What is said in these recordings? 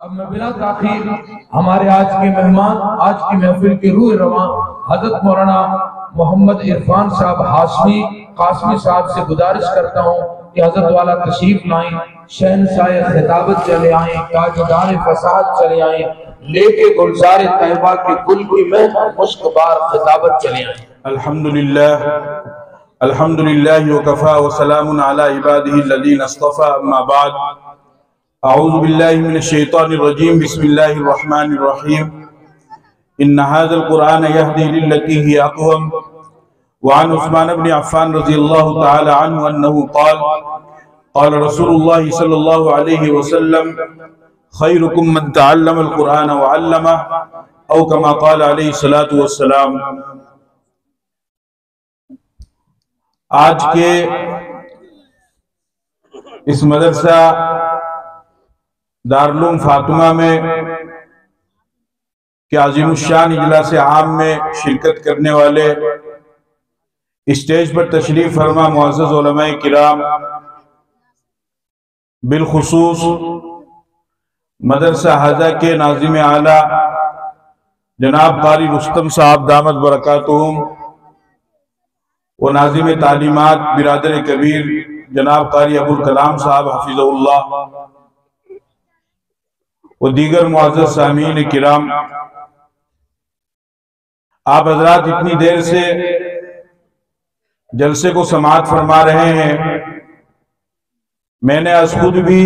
अब मैं बिला ताखीर हमारे आज के मेहमान, आज की महफिल के रूह रवां हजरत मौलाना मोहम्मद इरफान साहब हाशमी कासमी साहब से गुजारिश करता हूँ कि हजरत वाला तशरीफ लाएं, शहनशाह खिताबत चले आए, ताजदार फसाद चले आए, लेके गुलजार तैयबा के गुल की महक मुश्कबार खिताबत चले आए। अल्हम्दुलिल्लाह अल्हम्दुलिल्लाह व कफ़ा व सलामुन अला इबादिही अल्लज़ीना इस्तफ़ा अम्मा बाद अऊज़ु बिल्लाहि मिनश शैतानिर रजीम बिस्मिल्लाहिर रहमानिर रहीम इन्ना हाज़ल कुरान यहदी लिल्लती हिय अक़वम व अन उस्मान इब्न अफ़्फ़ान रज़ियल्लाहु तआला अन्हु अन्नहु क़ाल रसूलुल्लाह सल्लल्लाहु अलैहि वसल्लम खैरुकुम मन तअल्लमल कुरान व अल्लमह औ कमा क़ाल अलैहि सलातु वस्सलाम। आज के इस मदरसा दारुल फातिमा में के आज़िमुश्शान इजलास आम में शिरकत करने वाले, स्टेज पर तशरीफ फरमा मुअज़्ज़ज़ उलमाए किराम, बिलखुसूस मदरसा हाजा के नाज़िम आला जनाब कारी रुस्तम साहब दामत बरकातुहुम व नाज़िम तालीमात बिरादर कबीर जनाब कारी अबुल कलाम साहब हफिज़हुल्लाह व दीगर मुअज़्ज़ज़ सामीन किराम, आप हजरात इतनी देर से जलसे को समाअत फरमा रहे हैं। मैंने आज खुद भी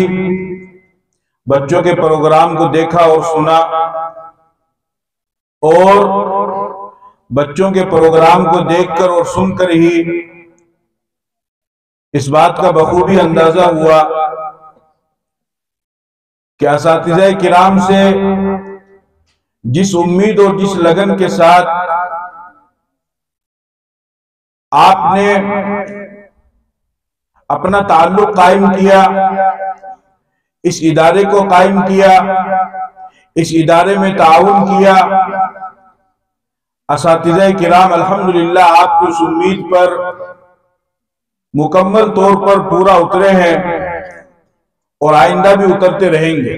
बच्चों के प्रोग्राम को देखा और सुना, और बच्चों के प्रोग्राम को देखकर और सुनकर ही इस बात का बखूबी अंदाजा हुआ कि असातिज़ा किराम से जिस उम्मीद और जिस लगन के साथ आपने अपना ताल्लुक कायम किया, इस इदारे को कायम किया, इस इदारे में ताउन किया, असातिज़ा किराम अल्हम्दुलिल्लाह आपकी उस उम्मीद पर मुकम्मल तौर पर पूरा उतरे हैं और आइंदा भी उतरते रहेंगे।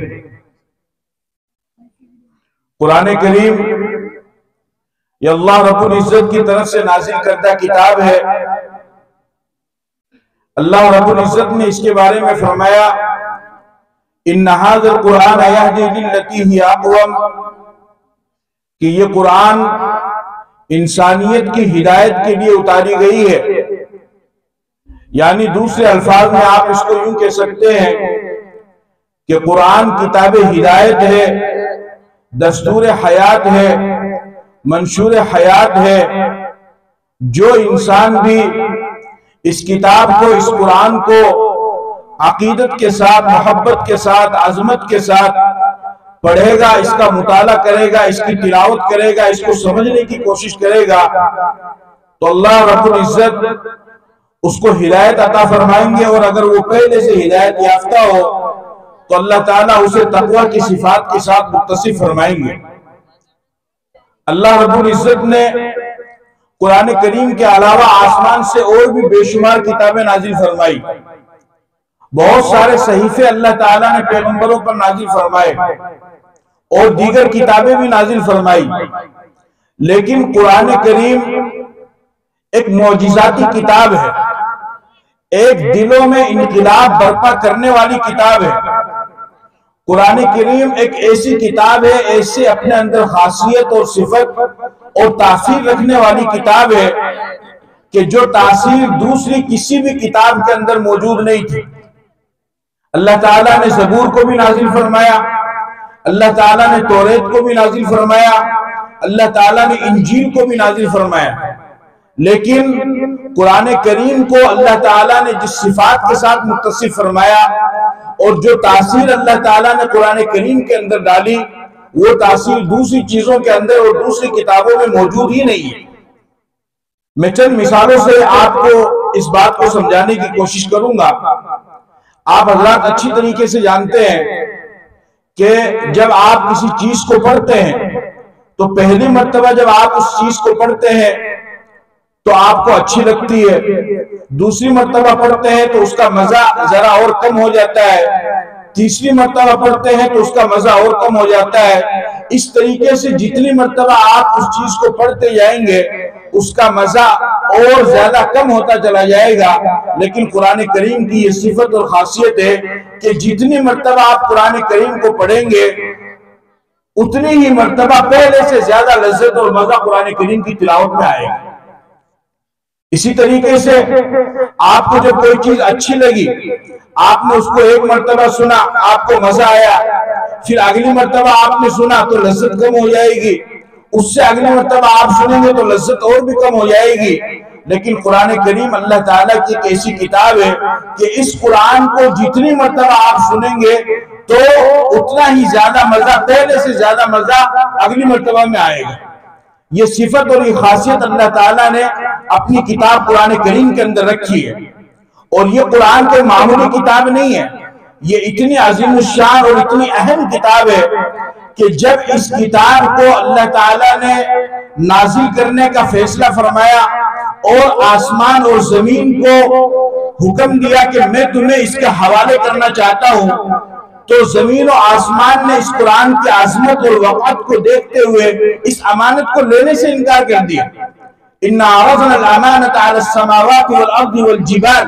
कुरान करीम ये अल्लाह रब्बुल इज्जत की तरफ से नाज़िल करदा किताब है। अल्लाह रब्बुल इज्जत ने इसके बारे में फरमाया, इन्ना हाज़ल कुरान यहदी लिल्लती हिय अक़वम, कि ये कुरान इंसानियत की हिदायत के लिए उतारी गई है। यानी दूसरे अल्फाज में आप इसको यूं कह सकते हैं कि कुरान किताब हिदायत है, दस्तूर हयात है, मंशूर हयात है। जो इंसान भी इस किताब को, इस कुरान को अकीदत के साथ, मोहब्बत के साथ, अजमत के साथ पढ़ेगा, इसका मुताला करेगा, इसकी तिलावत करेगा, इसको समझने की कोशिश करेगा, तो अल्लाह रब्बुल इज्जत उसको हिदायत अता फरमाएंगे। और अगर वो पहले से हिदायत याफ्ता हो तो अल्लाह ताला उसे तक़वा की सिफात के साथ मुत्तसिफ फरमाएंगे। अल्लाह रब्बुल इज्जत ने कुरान करीम के अलावा आसमान से और भी बेशुमार किताबें नाजिल फरमाई। बहुत सारे सहीफे अल्लाह ताला ने पैगंबरों पर नाजिल फरमाए और दीगर किताबें भी नाजिल फरमाई, लेकिन कुरान करीम एक मौजिज़ाती किताब है, एक दिलों में इनकिलाब बर्पा करने वाली किताब है। कुरान करीम एक ऐसी किताब है, ऐसे अपने अंदर खासियत और सिफत और तासीर रखने वाली किताब है कि जो तासीर दूसरी किसी भी किताब के अंदर मौजूद नहीं थी। अल्लाह ताला ने ज़बूर को भी नाजिल फरमाया, अल्लाह ताला ने तौरेत को भी नाजिल फरमाया, अल्लाह ताला ने इंजील को भी नाजिल फरमाया, लेकिन कुरान करीम को अल्लाह ताला ने जिस सिफात के साथ मुत्तसिफ फरमाया और जो तासीर अल्लाह ताला ने कुरान करीम के अंदर डाली, वो तासीर दूसरी चीजों के अंदर और दूसरी किताबों में मौजूद ही नहीं है। मैं चंद मिसालों से आपको इस बात को समझाने की कोशिश करूंगा। आप हजरात अच्छी तरीके से जानते हैं कि जब आप किसी चीज को पढ़ते हैं तो पहली मर्तबा जब आप उस चीज को पढ़ते हैं तो आपको अच्छी लगती है, दूसरी मर्तबा पढ़ते हैं तो उसका मजा जरा और कम हो जाता है, तीसरी मर्तबा पढ़ते हैं तो उसका मजा और कम हो जाता है। इस तरीके से जितनी मर्तबा आप उस चीज को पढ़ते जाएंगे उसका मजा और ज्यादा कम होता चला जाएगा। लेकिन कुरान करीम की ये सिफत और खासियत है कि जितनी मर्तबा आप कुरान करीम को पढ़ेंगे उतनी ही मर्तबा पहले से ज्यादा लज्जत और मजा कुरान करीम की तिलावत में आएगा। इसी तरीके से आपको जब कोई चीज अच्छी लगी, आपने उसको एक मर्तबा सुना, आपको मजा आया, फिर अगली मर्तबा आपने सुना तो लज्जत कम हो जाएगी, उससे अगली मर्तबा आप सुनेंगे तो लज्जत और भी कम हो जाएगी। लेकिन कुरान करीम अल्लाह ताला की एक ऐसी किताब है कि इस कुरान को जितनी मर्तबा आप सुनेंगे तो उतना ही ज्यादा मजा, पहले से ज्यादा मजा अगली मर्तबा में आएगा। ये सिफत और ये खासियत अल्लाह ताला ने अपनी किताब कुरान करीम के अंदर रखी है। और ये कुरान कोई मामूली किताब नहीं है, ये इतनी अजीम शान और इतनी अहम किताब है कि जब इस किताब को अल्लाह ताला ने नाजिल करने का फैसला फरमाया और आसमान और जमीन को हुक्म दिया कि मैं तुम्हें इसके हवाले करना चाहता हूं, तो जमीन और आसमान ने इस कुरान की आजमत और वक़्त को देखते हुए इस अमानत को लेने से इनकार कर दिया। इन्ना अरज़ना अल-अमानता अला समावाति वल अर्दि वल जिबाल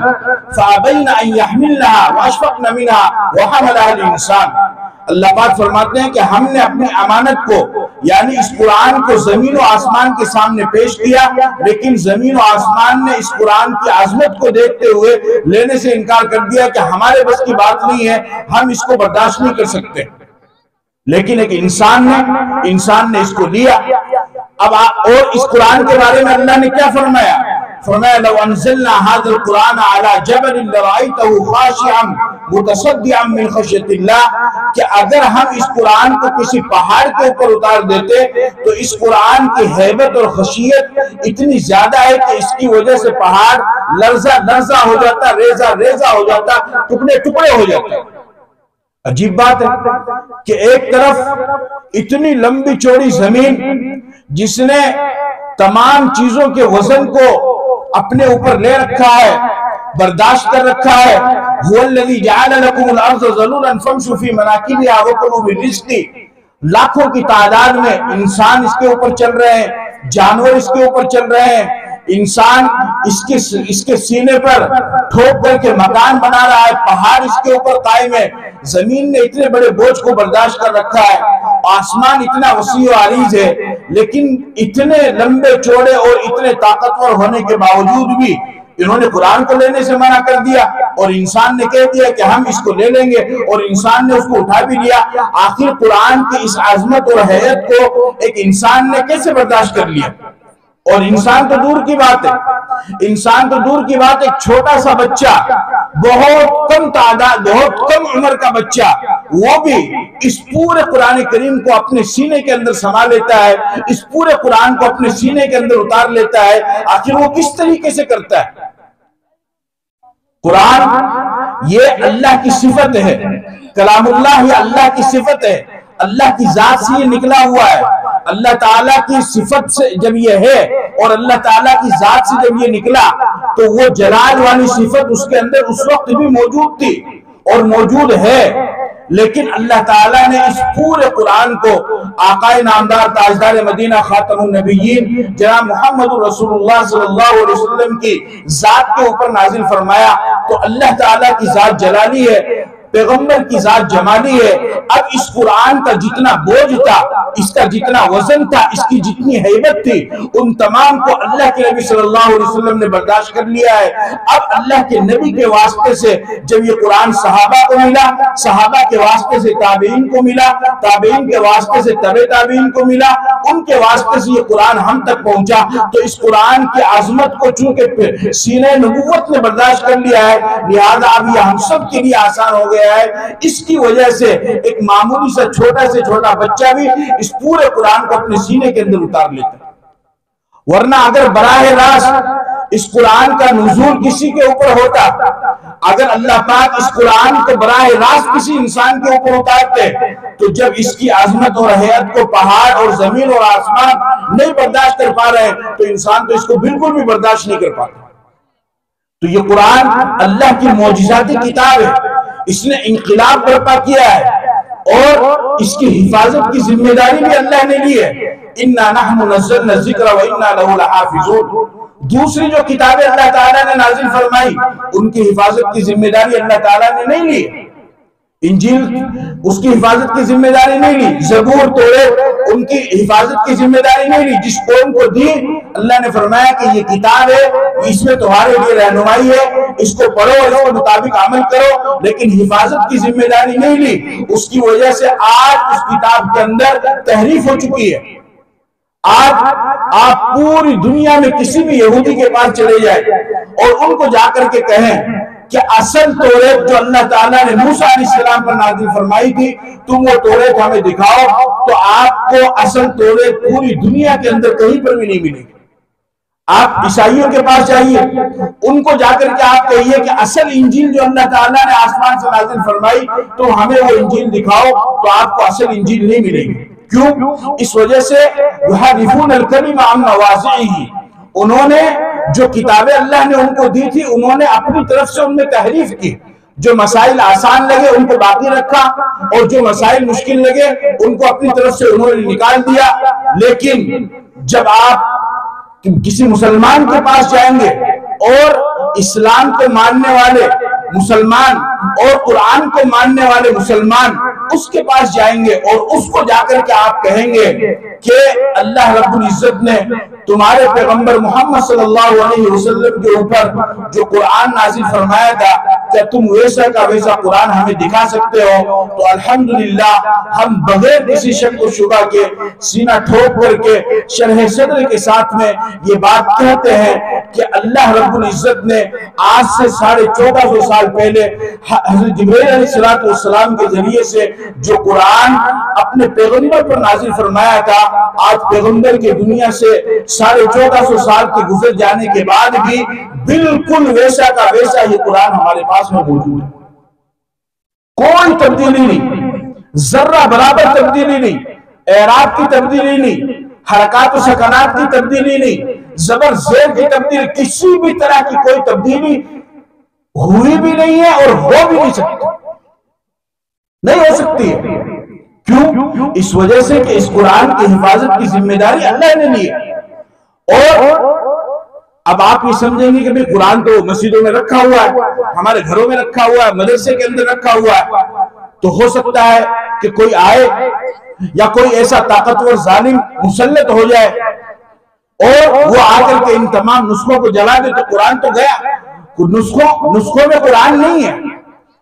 फअबैना अन यहमिलनहा व अशफक़ना मिनहा व हमलहा अल-इंसान। अल्लाह पाक फरमाते हैं कि हमने अपनी अमानत को यानी इस कुरान को जमीन और आसमान के सामने पेश किया, लेकिन जमीन और आसमान ने इस कुरान की आजमत को देखते हुए लेने से इनकार कर दिया कि हमारे बस की बात नहीं है, हम इसको बर्दाश्त नहीं कर सकते। लेकिन एक इंसान ने इसको लिया। अब और इस कुरान के बारे में अल्लाह ने क्या फरमाया? फरमाया लौ अंज़लना हाज़ल कुरान अला जबलिन लरअयतहु खाशिअन मुतसद्दिअन मिन खश्यतिल्लाह, कि अगर हम इस कुरान को किसी पहाड़ के ऊपर उतार देते तो इस कुरान की हैबत और खशियत इतनी ज्यादा है कि इसकी वजह से पहाड़ लर्जा लर्जा हो जाता, रेजा रेजा हो जाता, टुकड़े टुकड़े हो जाते। अजीब बात है कि एक तरफ इतनी लंबी चौड़ी जमीन जिसने तमाम चीजों के वजन को अपने ऊपर ले रखा है, बर्दाश्त कर रखा है। हुवल्लज़ी जअल लकुमुल अर्ज़ ज़लूलन फम्शू फी मनाकिबिहा व कुलू मिन रिज़्क़ी, लाखों की तादाद में इंसान इसके ऊपर चल रहे हैं, जानवर इसके ऊपर चल रहे हैं, इंसान इसके सीने पर ठोक करके मकान बना रहा है, पहाड़ इसके ऊपर कायम है, जमीन ने इतने बड़े बोझ को बर्दाश्त कर रखा है, आसमान इतना वसी और अरीज है, लेकिन इतने लंबे चौड़े और इतने ताकतवर होने के बावजूद भी इन्होंने कुरान को लेने से मना कर दिया और इंसान ने कह दिया कि हम इसको ले लेंगे, और इंसान ने उसको उठा भी लिया। आखिर कुरान की इस आजमत और हैयत को एक इंसान ने कैसे बर्दाश्त कर लिया? और इंसान तो दूर की बात है, इंसान तो दूर की बात, एक छोटा सा बच्चा, बहुत कम तादाद, बहुत कम उम्र का बच्चा, वो भी इस पूरे कुरान करीम को अपने सीने के अंदर समा लेता है, इस पूरे कुरान को अपने सीने के अंदर उतार लेता है। आखिर वो किस तरीके से करता है? कुरान ये अल्लाह की सिफत है, कलामुल्लाह ये अल्लाह की सिफत है, अल्लाह की जात से ये निकला हुआ है। अल्लाह ताला की सिफत से जब ये है और अल्लाह ताला की जात से जब ये निकला तो वो जलाल वाली सिफत उसके अंदर उस वक्त भी मौजूद थी और मौजूद है। लेकिन अल्लाह ताला ने इस पूरे कुरान को आकाए नामदार ताजदार मदीना खातमुन नबिय्यीन जनाब मुहम्मद रसूलुल्लाह सल्लल्लाहु अलैहि वसल्लम की जात के ऊपर नाजिल फरमाया। तो अल्लाह ताला की जात जलाली है, पैगंबर की जात जमाली है। अब इस कुरान का जितना बोझ था, इसका जितना वजन था, इसकी जितनी हैबत थी, उन तमाम को अल्लाह के नबी सल्लल्लाहु अलैहि वसल्लम ने बर्दाश्त कर लिया है। अब अल्लाह के नबी के वास्ते से जब ये कुरान सहाबा को मिला, सहाबा के वास्ते से ताबीन को मिला, ताबीन के वास्ते से तबे ताबीन को मिला, उनके वास्ते से ये कुरान हम तक पहुंचा। तो इस कुरान की आजमत को चूंकि सीने नबुव्वत ने बर्दाश्त कर लिया है, लिहाजा अब ये हम सब के लिए आसान हो गया है। इसकी वजह से एक मामूली सा छोटा से छोटा बच्चा भी इस पूरे कुरान को अपने सीने के अंदर उतार लेता है। वरना अगर बराह रास्त इस कुरान का नुज़ूल किसी के ऊपर होता, अगर अल्लाह पाक इस कुरान को बराह रास्त किसी इंसान के ऊपर उतारते, तो जब इसकी आजमत और हैयत को पहाड़ और जमीन और आसमान नहीं बर्दाश्त कर पा रहे, तो इंसान तो इसको बिल्कुल भी बर्दाश्त नहीं कर पाता। तो ये कुरान अल्लाह की मौजिज़ाती किताब है, इसने इनकलाब बर्पा किया है और इसकी हिफाजत की जिम्मेदारी भी अल्लाह ने ली है। इन्ना नहनु नज़्ज़लना ज़िक्र व इन्ना लहु लहाफ़िज़ून। दूसरी जो किताबें अल्लाह ताला ने नाजिल फरमाई उनकी हिफाजत की जिम्मेदारी अल्लाह ताला ने नहीं ली। इंजील उसकी हिफाजत की जिम्मेदारी नहीं ली, ज़बूर तौरात उनकी हिफाजत की जिम्मेदारी नहीं ली। जिस कौम को दी अल्लाह ने फरमाया कि ये किताब है, इसमें तुम्हारे लिए रहनुमाई है, इसको पढ़ो और इसके मुताबिक अमल करो, लेकिन हिफाजत की जिम्मेदारी नहीं ली। उसकी वजह से आज उस किताब के अंदर तहरीफ हो चुकी है। आज आप पूरी दुनिया में किसी भी यहूदी के पास चले जाए और उनको जाकर के कहें कि असल तौरात जो अल्लाह ताला ने मूसा अलैहिस्सलाम पर नाज़िल फरमाई थी, तुम वो तौरात हमें दिखाओ, तो आपको असल तौरात पूरी दुनिया के अंदर कहीं पर भी नहीं मिलेगी। आप ईसाइयों के पास जाइए, उनको जाकर के आप कहिए कि असल इंजील जो अल्लाह ताला ने आसमान से नाज़िल फरमाई, तो हमें वो इंजील दिखाओ, तो आपको असल इंजील नहीं मिलेगी। क्यों? इस वजह से युहर्रिफून अल-कलिमा अन मवाज़िही, उन्होंने जो किताबें अल्लाह ने उनको दी थी उन्होंने अपनी तरफ से उनमें तहरीफ की। जो मसाइल आसान लगे उनको बाकी रखा और जो मसाइल मुश्किल लगे उनको अपनी तरफ से उन्होंने निकाल दिया। लेकिन जब आप किसी मुसलमान के पास जाएंगे और इस्लाम को मानने वाले मुसलमान और कुरान को मानने वाले मुसलमान उसके पास जाएंगे और उसको जाकर के आप कहेंगे कि अल्लाह रब्बुल इज्जत ने तुम्हारे पैगंबर मोहम्मद सल्लल्लाहु अलैहि वसल्लम के ऊपर जो कुरान नाजिल फरमाया था, क्या तुम वैसा का वैसा कुरान हमें दिखा सकते हो? तो अल्हम्दुलिल्लाह हम बगैर किसी शक व शुबा के सीना ठोक करके शरह सद्र के साथ में ये बात कहते हैं कि अल्लाह रब्बुल इज्जत ने आज से 1450 साल पहले हज़रत जिब्रील अलैहिस्सलाम के जरिए से जो कुरान अपने पैगंबर पर नाजिल फरमाया था, आज पैगंबर के दुनिया से 1450 साल के गुजर जाने के बाद भी बिल्कुल वैसा का वैसा ये कुरान हमारे पास में मौजूद है। कोई तब्दीली नहीं, जर्रा बराबर तब्दीली नहीं, एराब की तब्दीली नहीं, हरकत सकनात की तब्दीली नहीं, जबर जेर की तब्दीली, किसी भी तरह की कोई तब्दीली हुई भी नहीं है और हो भी नहीं सकती, नहीं हो सकती है। क्यों? इस वजह से कि इस कुरान की हिफाजत की जिम्मेदारी अल्लाह ने ली है। और अब आप ये समझेंगे कि भाई कुरान तो मस्जिदों में रखा हुआ है, हमारे घरों में रखा हुआ है, मदरसे के अंदर रखा हुआ है, तो हो सकता है कि कोई आए या कोई ऐसा ताकतवर जालिम मुसल्लत हो जाए और वो आकर के इन तमाम नुस्खों को जला दे, तो कुरान तो गया। नुस्खों में कुरान नहीं है।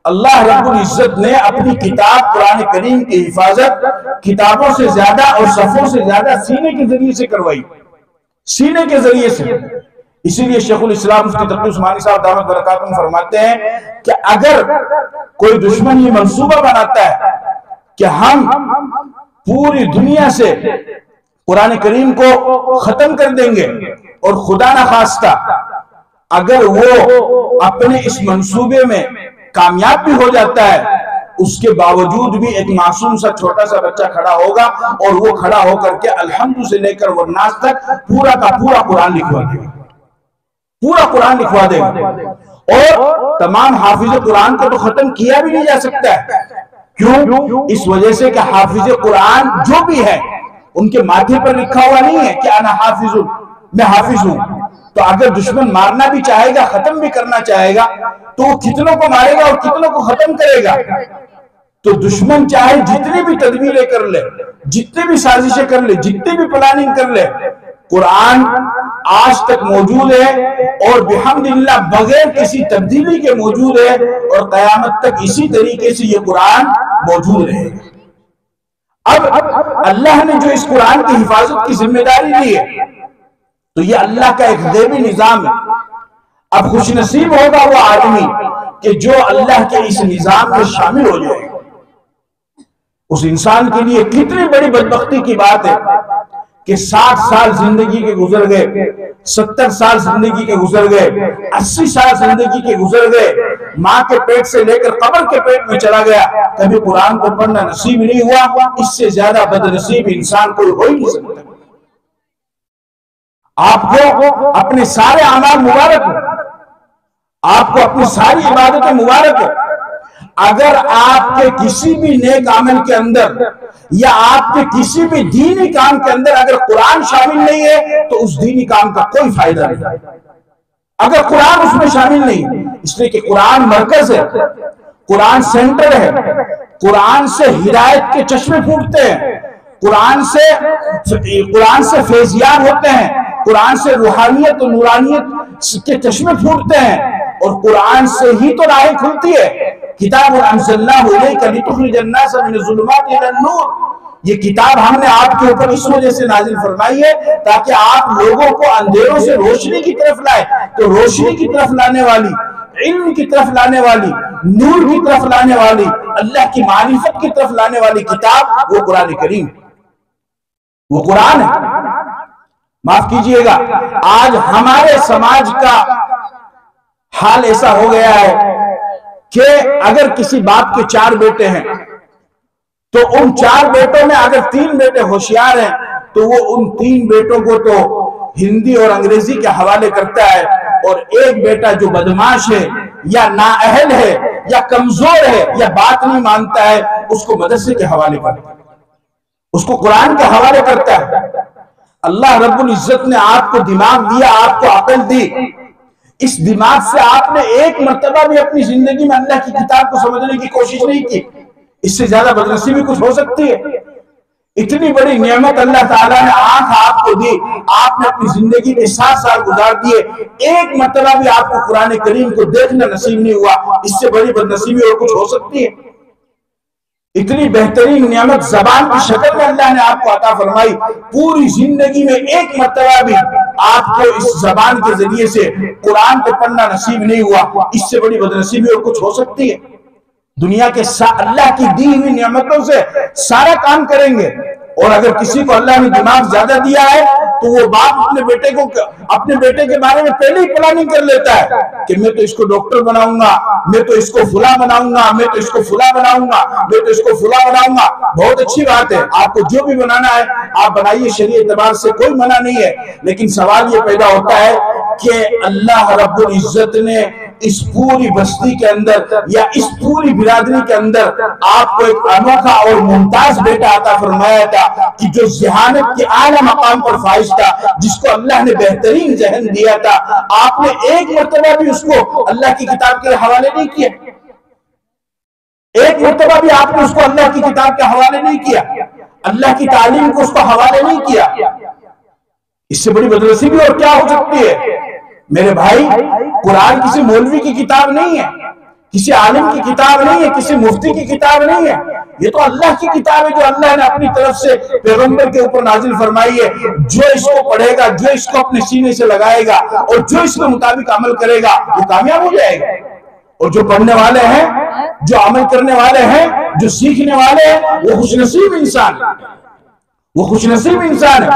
अल्लाह रब्बुल इज्जत ने अपनी किताब कुरान करीम की हिफाजत किताबों से ज्यादा और सफों से ज्यादा सीने के जरिए से करवाई, सीने के जरिए से। इसीलिए शेखुल इस्लाम मुफ्ती तकी उस्मानी साहब दामत बरकातुहू फरमाते हैं कि अगर कोई दुश्मन ये मंसूबा बनाता है कि हम पूरी दुनिया से कुरान करीम को खत्म कर देंगे और खुदा ना खास्ता अगर वो अपने इस मंसूबे में कामयाब भी हो जाता है, उसके बावजूद भी एक मासूम सा छोटा सा बच्चा खड़ा होगा और वो खड़ा होकर के अल्हम्दु से लेकर वो नास तक पूरा का पूरा कुरान लिखवा देगा, पूरा कुरान लिखवा देगा। और तमाम हाफिज कुरान को तो खत्म किया भी नहीं जा सकता है। क्यों? इस वजह से कि हाफिज कुरान जो भी है उनके माथे पर लिखा हुआ नहीं है कि अना हाफिजुन, मैं हाफिज हूं। तो अगर दुश्मन मारना भी चाहेगा, खत्म भी करना चाहेगा, तो वो कितनों को मारेगा और कितनों को खत्म करेगा। तो दुश्मन चाहे जितनी भी तदबीरें कर ले, जितनी भी साजिशें कर ले, जितनी भी प्लानिंग कर ले, कुरान आज तक मौजूद है और बिहम्दिल्लाह बगैर किसी तब्दीली के मौजूद है और कयामत तक इसी तरीके से ये कुरान मौजूद रहेगा। अब अल्लाह ने जो इस कुरान की हिफाजत की जिम्मेदारी ली है, तो ये अल्लाह का एक गैबी निजाम है। अब खुशनसीब होगा वो आदमी कि जो अल्लाह के इस निजाम में शामिल हो जाएगा। उस इंसान के लिए कितनी बड़ी बदबख्ती की बात है कि 60 साल जिंदगी के गुजर गए, 70 साल जिंदगी के गुजर गए, 80 साल जिंदगी के गुजर गए, माँ के पेट से लेकर कब्र के पेट में चला गया, कभी कुरान को पढ़ना नसीब नहीं हुआ। इससे ज्यादा बदनसीब इंसान कोई हो ही नहीं सकता। आपको अपने सारे अमाल मुबारक हो, आपको अपनी सारी इबादतें मुबारक हो। अगर आपके किसी भी नेक अमल के अंदर या आपके किसी भी दीनी काम के अंदर अगर कुरान शामिल नहीं है तो उस दीनी काम का कोई फायदा नहीं, अगर कुरान उसमें शामिल नहीं। इसलिए कि कुरान मरकज है, कुरान सेंटर है, कुरान से हिदायत के चश्मे फूटते हैं, कुरान से फैजियान होते हैं, कुरान से रूहानियत और नूरानियत के चश्मे फूटते हैं, और कुरान से ही तो राहें खुलती है। किताब अंज़लनाहु इलैका लितुख़रिजन नास मिनज़ ज़ुलुमाति इलन नूर, ये किताब हमने आपके ऊपर इस वजह से नाजिल फरमाई है ताकि आप लोगों को अंधेरों से रोशनी की तरफ लाए। तो रोशनी की तरफ लाने वाली, इल्म की तरफ लाने वाली, नूर की तरफ लाने वाली, अल्लाह की मारिफत की तरफ लाने वाली किताब वो कुरान करीम, वो कुरान है। माफ कीजिएगा, आज हमारे समाज का हाल ऐसा हो गया है कि अगर किसी बाप के 4 बेटे हैं तो उन 4 बेटों में अगर 3 बेटे होशियार हैं तो वो उन 3 बेटों को तो हिंदी और अंग्रेजी के हवाले करता है, और एक बेटा जो बदमाश है या नाअहल है या कमजोर है या बात नहीं मानता है उसको मदरसे के हवाले करता है, उसको कुरान के हवाले करता है। अल्लाह रब्बुल इज्जत ने आपको दिमाग दिया, आपको अकल दी, इस दिमाग से आपने एक मर्तबा भी अपनी जिंदगी में अल्लाह की किताब को समझने की कोशिश नहीं की। इससे ज्यादा बदनसीबी कुछ हो सकती है? इतनी बड़ी नेमत अल्लाह ताला ने आंख आपको दी, आपने अपनी जिंदगी में 7 साल गुजार दिए, एक मर्तबा भी आपको कुरान करीम को देखना नसीब नहीं हुआ। इससे बड़ी बदनसीबी और कुछ हो सकती है? इतनी बेहतरीन नियामत जबान की शक्ल में अल्लाह ने आपको अता फरमाई, पूरी जिंदगी में एक मर्तबा भी आपको इस जबान के जरिए से कुरान को पढ़ना नसीब नहीं हुआ। इससे बड़ी बदनसीबी और कुछ हो सकती है? दुनिया के अल्लाह की दी हुई नियामतों से सारा काम करेंगे, और अगर किसी को अल्लाह ने दिमाग ज्यादा दिया है तो वो बाप अपने बेटे के बारे में पहले ही प्लानिंग कर लेता है कि मैं तो इसको डॉक्टर बनाऊंगा, मैं तो इसको फुला बनाऊंगा, मैं तो इसको फुला बनाऊंगा, मैं तो इसको फुला बनाऊंगा। बहुत अच्छी बात है, आपको जो भी बनाना है आप बनाइए, शरीयत एतबार से कोई मना नहीं है। लेकिन सवाल ये पैदा होता है कि अल्लाह रब्बुल इज्जत ने इस पूरी बस्ती के अंदर या इस पूरी बिरादरी के अंदर आपको एक अनोखा और मुमताज बेटा अता फरमाया था कि जो ज़हानत के आला मकाम पर फाइज था, जिसको अल्लाह ने बेहतरीन जहन दिया था। आपने एक मर्तबा भी उसको अल्लाह की किताब के हवाले नहीं किया, एक मर्तबा भी आपने उसको अल्लाह की किताब के हवाले नहीं किया, अल्लाह की तालीम को उसको हवाले नहीं किया। इससे बड़ी बदनसीबी और क्या हो सकती है? मेरे भाई, कुरान किसी मौलवी की किताब नहीं है, किसी आलिम की किताब नहीं है, किसी मुफ्ती की किताब नहीं है, ये तो अल्लाह की किताब है जो अल्लाह ने अपनी तरफ से पैगंबर के ऊपर नाजिल फरमाई है। जो इसको पढ़ेगा, जो इसको अपने सीने से लगाएगा और जो इसके मुताबिक अमल करेगा वो कामयाब हो जाएगा। और जो पढ़ने वाले हैं, जो अमल करने वाले हैं, जो सीखने वाले हैं, वो खुशनसीब इंसान, वो खुशनसीब इंसान है।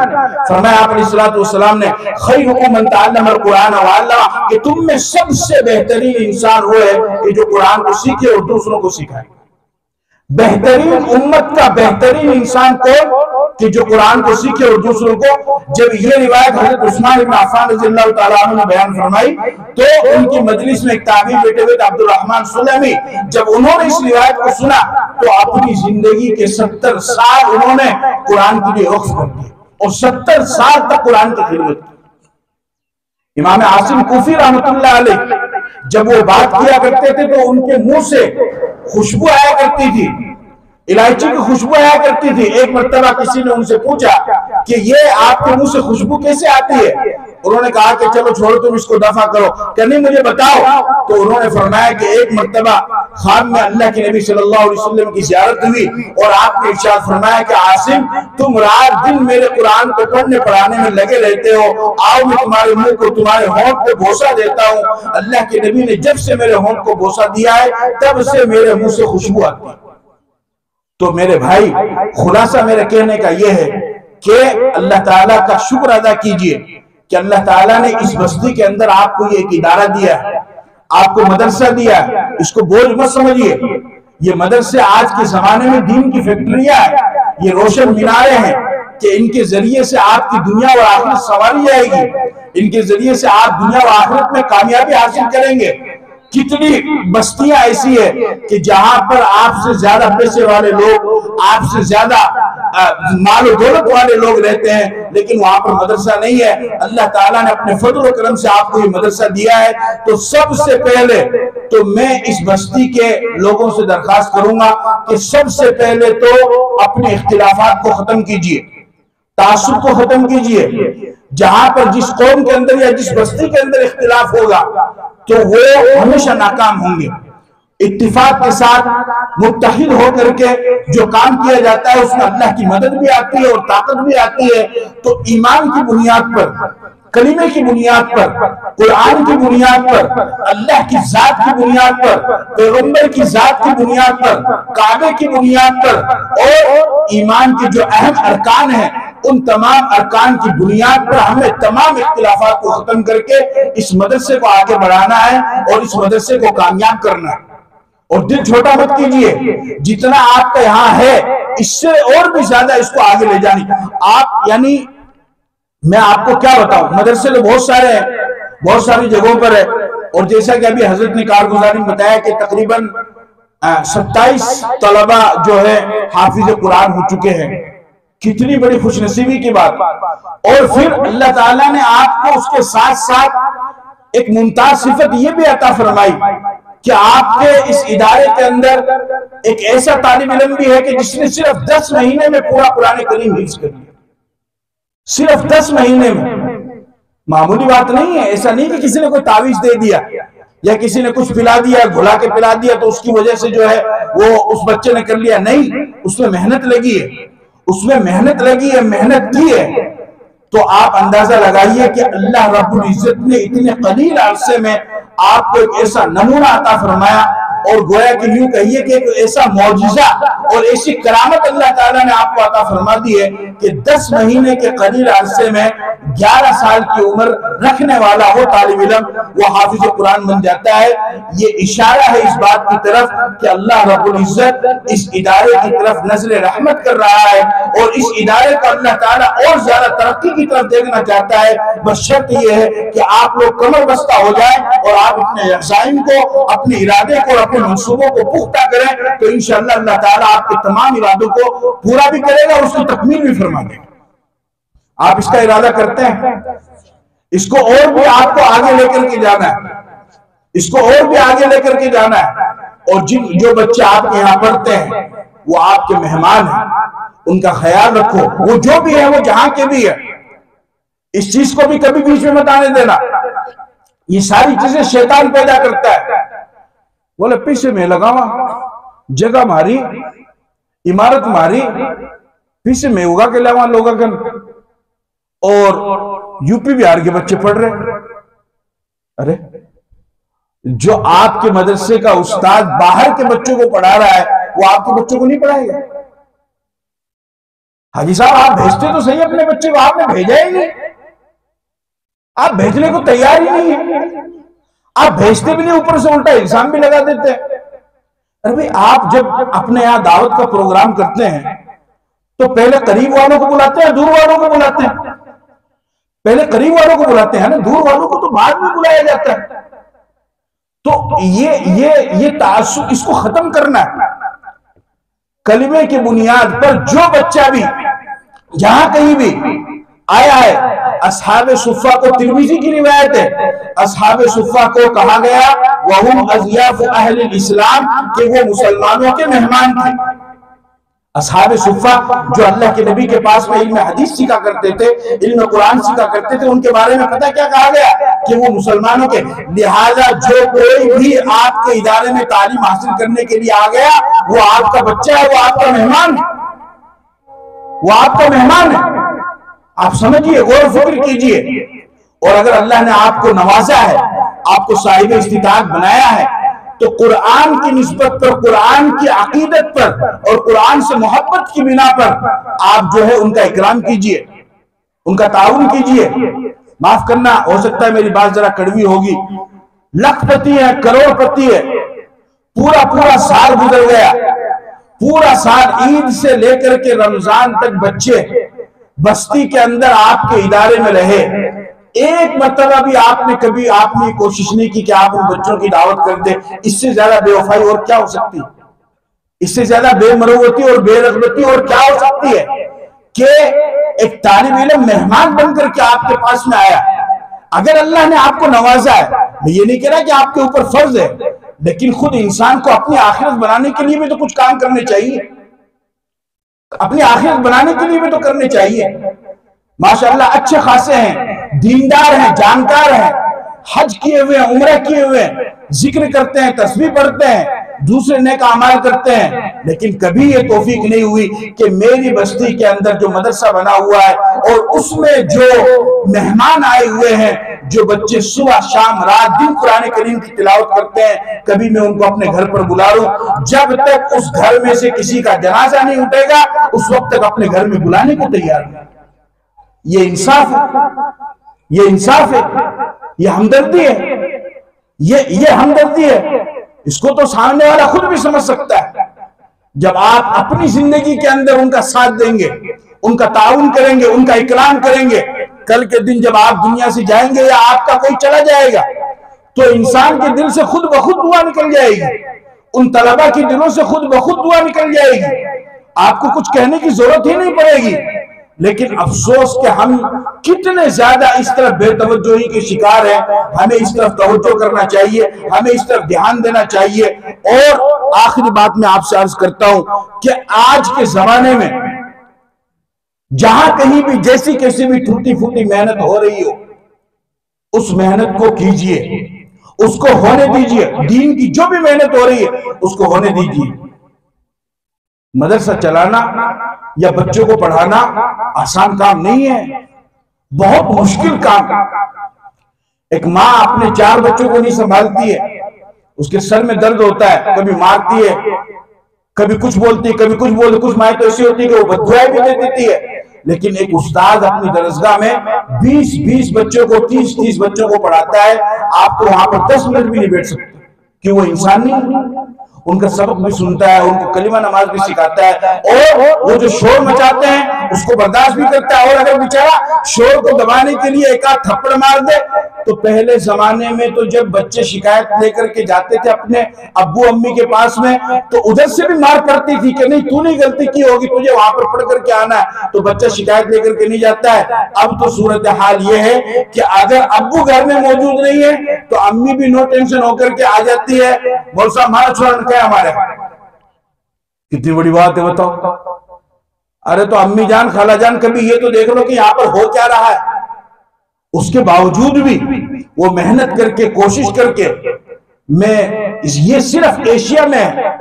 फरमाया आप अलैहिस्सलातु वस्सलाम ने, खैरुकुम मन तअल्लमल कुरान व अल्लमा, कि तुम में सबसे बेहतरीन इंसान वो है कि जो कुरान को सीखे और दूसरों को सिखाए। बेहतरीन उम्मत का बेहतरीन इंसान कौन? कि जो कुरान को सीखे और दूसरों को। जब ये रिवायत हजरत उस्मान इब्न अफ़्फ़ान रज़ियल्लाहु ताला अन्हु ने बयान फरमाई तो उनकी मजलिस में एक ताबी बैठे हुए थे, अब्दुल रहमान सुलमी। जब उन्होंने इस रिवायत को सुना तो अपनी जिंदगी के 70 साल उन्होंने कुरान के लिए वक्फ कर दिए और 70 साल तक कुरान की खिदमत की। इमाम आसिम कूफी रहमतुल्लाह अलैह जब वो बात किया करते थे तो उनके मुंह से खुशबू आया करती थी, इलायची की खुशबू आया करती थी। एक मर्तबा किसी ने उनसे पूछा कि ये आपके मुंह से खुशबू कैसे आती है? उन्होंने कहा कि चलो छोड़ो, तुम इसको दफा करो, कहने मुझे बताओ। तो उन्होंने फरमाया कि एक मर्तबा खाम में अल्लाह के नबी सल्लल्लाहु अलैहि वसल्लम की ज़ियारत हुई और आपने इरशाद फरमाया कि आसिम, तुम रात दिन मेरे कुरान को पढ़ने पढ़ाने में लगे रहते हो, आओ मैं तुम्हारे मुंह को, तुम्हारे होंठ को बोसा देता हूँ। अल्लाह के नबी ने जब से मेरे होंठ को बोसा दिया है तब से मेरे मुंह से खुशबू आती है। तो मेरे भाई, खुलासा मेरे कहने का यह है कि अल्लाह ताला का शुक्र अदा कीजिए कि अल्लाह ताला ने इस बस्ती के अंदर आपको ये एक इदारा दिया है, आपको मदरसा दिया है। इसको बोझ मत समझिए, ये मदरसे आज के जमाने में दीन की फैक्ट्रियां हैं, ये रोशन मीनारे हैं कि इनके जरिए से आपकी दुनिया और आखिरत संवारी जाएगी, इनके जरिए से आप दुनिया और आखिरत में कामयाबी हासिल करेंगे। कितनी बस्तियां ऐसी है कि जहां पर आपसे ज्यादा पैसे वाले लोग, आपसे ज्यादा मालो दौलत वाले लोग रहते हैं, लेकिन वहां पर मदरसा नहीं है। अल्लाह ताला ने अपने फजल और करम से आपको ये मदरसा दिया है। तो सबसे पहले तो मैं इस बस्ती के लोगों से दरखास्त करूंगा कि सबसे पहले तो अपने इख्तिलाफात को खत्म कीजिए, तासुब को खत्म कीजिए। जहां पर जिस कौम के अंदर या जिस बस्ती के अंदर इख्तिलाफ होगा तो वो हमेशा नाकाम होंगे। इत्तिफाक के साथ मुत्तहिद होकर के जो काम किया जाता है उसमें अल्लाह की मदद भी आती है और ताकत भी आती है। तो ईमान की बुनियाद पर, कलीमे की बुनियाद पर, कुरान की बुनियाद पर, अल्लाह की जात की बुनियाद पर, पैगंबर की जात की बुनियाद पर, काबे की बुनियाद पर और ईमान के जो अहम अरकान हैं उन तमाम अरकान की बुनियाद पर हमें तमाम इख्तिलाफात को खत्म करके इस मदरसे को आगे बढ़ाना है और इस मदरसे को कामयाब करना है। और दिल छोटा मत कीजिए, जितना आपका यहाँ है इससे और भी ज्यादा इसको आगे ले जानी आप, यानी मैं आपको क्या बताऊं, मदरसे तो बहुत सारे हैं, बहुत सारी जगहों पर है। और जैसा कि अभी हजरत ने कारगुजारी में बताया कि तकरीबन 27 तलबा जो है हाफिज कुरान हो चुके हैं। कितनी बड़ी खुशनसीबी की बात। और फिर अल्लाह ताला ने आपको उसके साथ साथ एक मुमताज सिफत यह भी अता फरमाई कि आपके इस इदारे के अंदर एक ऐसा तालिब इल्म भी है कि जिसने सिर्फ 10 महीने में पूरा कुरान करीम हिफ्ज़ कर लिया। सिर्फ 10 महीने में, मामूली बात नहीं है। ऐसा नहीं कि किसी ने कोई तावीज दे दिया या किसी ने कुछ पिला दिया, घुला के पिला दिया तो उसकी वजह से जो है वो उस बच्चे ने कर लिया। नहीं, उसमें मेहनत लगी है, उसमें मेहनत लगी है, मेहनत की है। तो आप अंदाजा लगाइए कि अल्लाह रब्बुल इज्जत ने इतने कलील अरसे में आपको एक ऐसा नमूना अता फरमाया और गोया कि यूं कहिए कि एक ऐसा मौजिजा और ऐसी करामत अल्लाह ताला ने आपको अता फरमा दी है कि 10 महीने के कलील अरसे में 11 साल की उम्र रखने वाला वो तालिब इल्म वो हाफिज कुरान बन जाता है। ये इशारा है इस बात की तरफ कि अल्लाह रब्बुल इज्जत इस इदारे की तरफ नजर रहमत कर रहा है और इस इदारे को अल्लाह ताला और ज्यादा तरक्की की तरफ देखना चाहता है। बस शर्त यह है कि आप लोग कमर बस्ता हो जाए और आप अपने अज़ाइम को, अपने इरादे को, अपने मंसूबों को पुख्ता करें तो इंशाअल्लाह अल्लाह ताला आपके तमाम इरादों को पूरा भी करेगा और उसकी तकमील भी फरमा देगा। आप इसका इरादा करते हैं? इसको और भी आपको आगे लेकर के जाना है, इसको और भी आगे लेकर के जाना है। और जो बच्चे आपके यहाँ पढ़ते हैं वो आपके मेहमान हैं, उनका ख्याल रखो। वो जो भी है, वो जहां के भी है, इस चीज को भी कभी बीच में मत आने देना। ये सारी चीजें शैतान पैदा करता है। बोले पीछे में लगावा, जगह मारी, इमारत मारी, पीछे में उगा के लावा लोग। और यूपी बिहार के बच्चे पढ़ रहे। अरे जो आपके मदरसे का उस्ताद बाहर के बच्चों को पढ़ा रहा है वो आपके बच्चों को नहीं पढ़ाएगा। हाजी साहब आप भेजते तो सही अपने बच्चे को, आपने भेजा ही नहीं। आप भेजने को तैयार ही नहीं है, आप भेजते भी नहीं, ऊपर से उल्टा इल्जाम भी लगा देते हैं। अरे भाई आप जब अपने यहां दावत का प्रोग्राम करते हैं तो पहले करीब वालों को बुलाते हैं, दूर वालों को बुलाते हैं। पहले करीब वालों को बुलाते हैं ना, दूर वालों को तो बाद में बुलाया जाता है। तो ये तासुब इसको खत्म करना है। कलिमे की बुनियाद पर जो बच्चा भी जहां कहीं भी आया है, असहाबे सुफ़ा को, तिरमिज़ी की रिवायत है, असहाबे सुफ़ा को कहा गया वहुम अज़याफ़ अहले इस्लाम, कि वो मुसलमानों के मेहमान थे। असहाबे सुफ़ा जो अल्लाह के नबी के पास में इल्म हदीस सीखा करते थे, इल्म कुरान सीखा करते थे, उनके बारे में पता क्या कहा गया कि वो मुसलमानों के। लिहाजा जो कोई भी आपके इदारे में तालीम हासिल करने के लिए आ गया वो आपका बच्चा है, वो आपका मेहमान है, वो आपका मेहमान है। आप समझिए, गौर फिक्र कीजिए। और अगर अल्लाह ने आपको नवाजा है, आपको साहिब इस्तिताअत बनाया है, तो कुरान की निस्बत पर, कुरान की अकीदत पर और कुरान से मोहब्बत की बिना पर आप जो है उनका इकराम कीजिए, उनका ताउन कीजिए। माफ करना, हो सकता है मेरी बात जरा कड़वी होगी। लखपति है, करोड़पति है, पूरा साल गुजर गया, पूरा साल ईद से लेकर के रमजान तक बच्चे बस्ती के अंदर आपके इदारे में रहे, एक मरतबा भी आपने कोशिश नहीं की कि आप उन बच्चों की दावत कर दे। इससे ज्यादा बेवफाई और क्या हो सकती है? इससे ज्यादा बेमरवती और बेरगबती और क्या हो सकती है कि एक तालिब इल्म मेहमान बनकर के आपके पास में आया। अगर अल्लाह ने आपको नवाजा है, मैं ये नहीं कह रहा कि आपके ऊपर फर्ज है, लेकिन खुद इंसान को अपनी आखिरत बनाने के लिए भी तो कुछ काम करने चाहिए। अपनी आखिरत बनाने के लिए भी तो करने चाहिए। माशाअल्लाह अच्छे खासे हैं, दीनदार हैं, जानकार हैं, हज किए हुए हैं, उम्रा किए हुए हैं, जिक्र करते हैं, तस्बीह पढ़ते हैं, दूसरे नेक अमाल करते हैं, लेकिन कभी ये तौफीक नहीं हुई कि मेरी बस्ती के अंदर जो मदरसा बना हुआ है और उसमें जो मेहमान आए हुए हैं, जो बच्चे सुबह शाम रात दिन कुरान करीम की तिलावत करते हैं, कभी मैं उनको अपने घर पर बुला लूं। जब तक उस घर में से किसी का जनाजा नहीं उठेगा, उस वक्त तक अपने घर में बुलाने को तैयार नहीं। ये इंसाफ है, ये इंसाफ है, ये हमदर्दी है, ये हमदर्दी है। इसको तो सामने वाला खुद भी समझ सकता है। जब आप अपनी जिंदगी के अंदर उनका साथ देंगे, उनका ताउन करेंगे, उनका इकराम करेंगे, कल के दिन जब आप दुनिया से जाएंगे या आपका कोई चला जाएगा, तो इंसान के दिल से खुद ब खुद दुआ निकल जाएगी, उन तलबा के दिलों से खुद ब खुद दुआ निकल जाएगी। आपको कुछ कहने की जरूरत ही नहीं पड़ेगी। लेकिन अफसोस कि हम कितने ज्यादा इस तरफ बेतवज्जोही के शिकार हैं। हमें इस तरफ तवज्जो करना चाहिए, हमें इस तरफ ध्यान देना चाहिए। और आखिरी बात मैं आपसे अर्ज करता हूं कि आज के जमाने में जहां कहीं भी जैसी कैसी भी टूटी फूटी मेहनत हो रही हो, उस मेहनत को कीजिए, उसको होने दीजिए। दीन की जो भी मेहनत हो रही है उसको होने दीजिए। मदरसा चलाना या बच्चों को पढ़ाना आसान काम नहीं है, बहुत मुश्किल काम। एक माँ अपने 4 बच्चों को नहीं संभालती है, उसके सर में दर्द होता है, कभी मारती है, कभी कुछ बोलती है, कभी कुछ बोलती। कुछ माएँ तो ऐसी होती है कि वो बददुआएं भी दे देती है। लेकिन एक उस्ताद अपनी दरसगाह में 20-20 बच्चों को, 30-30 बच्चों को पढ़ाता है। आप तो वहां पर 10 मिनट भी नहीं बैठ सकते कि वो इंसान नहीं, उनका सबक भी सुनता है, उनको कलीमा नमाज भी सिखाता है, और वो जो शोर मचाते हैं उसको बर्दाश्त भी करता है। और अगर बेचारा शोर को दबाने के लिए एक आध थप्पड़ मार दे, तो पहले जमाने में तो जब बच्चे शिकायत लेकर के जाते थे अपने अब्बू अम्मी के पास में, तो उधर से भी मार पड़ती थी कि नहीं तूने गलती की होगी, तुझे वहां पर पढ़ करके आना है। तो बच्चा शिकायत लेकर के नहीं जाता है। अब तो सूरत हाल ये है कि अगर अब्बू घर में मौजूद नहीं है तो अम्मी भी नो टेंशन होकर के आ जाती है, बोल साहब हमारा छोरा क्या हमारे। कितनी बड़ी बात है बताओ। अरे तो अम्मी जान, खाला जान, कभी ये तो देख लो कि यहाँ पर हो क्या रहा है। उसके बावजूद भी वो मेहनत करके, कोशिश करके, मैं ये सिर्फ एशिया में है,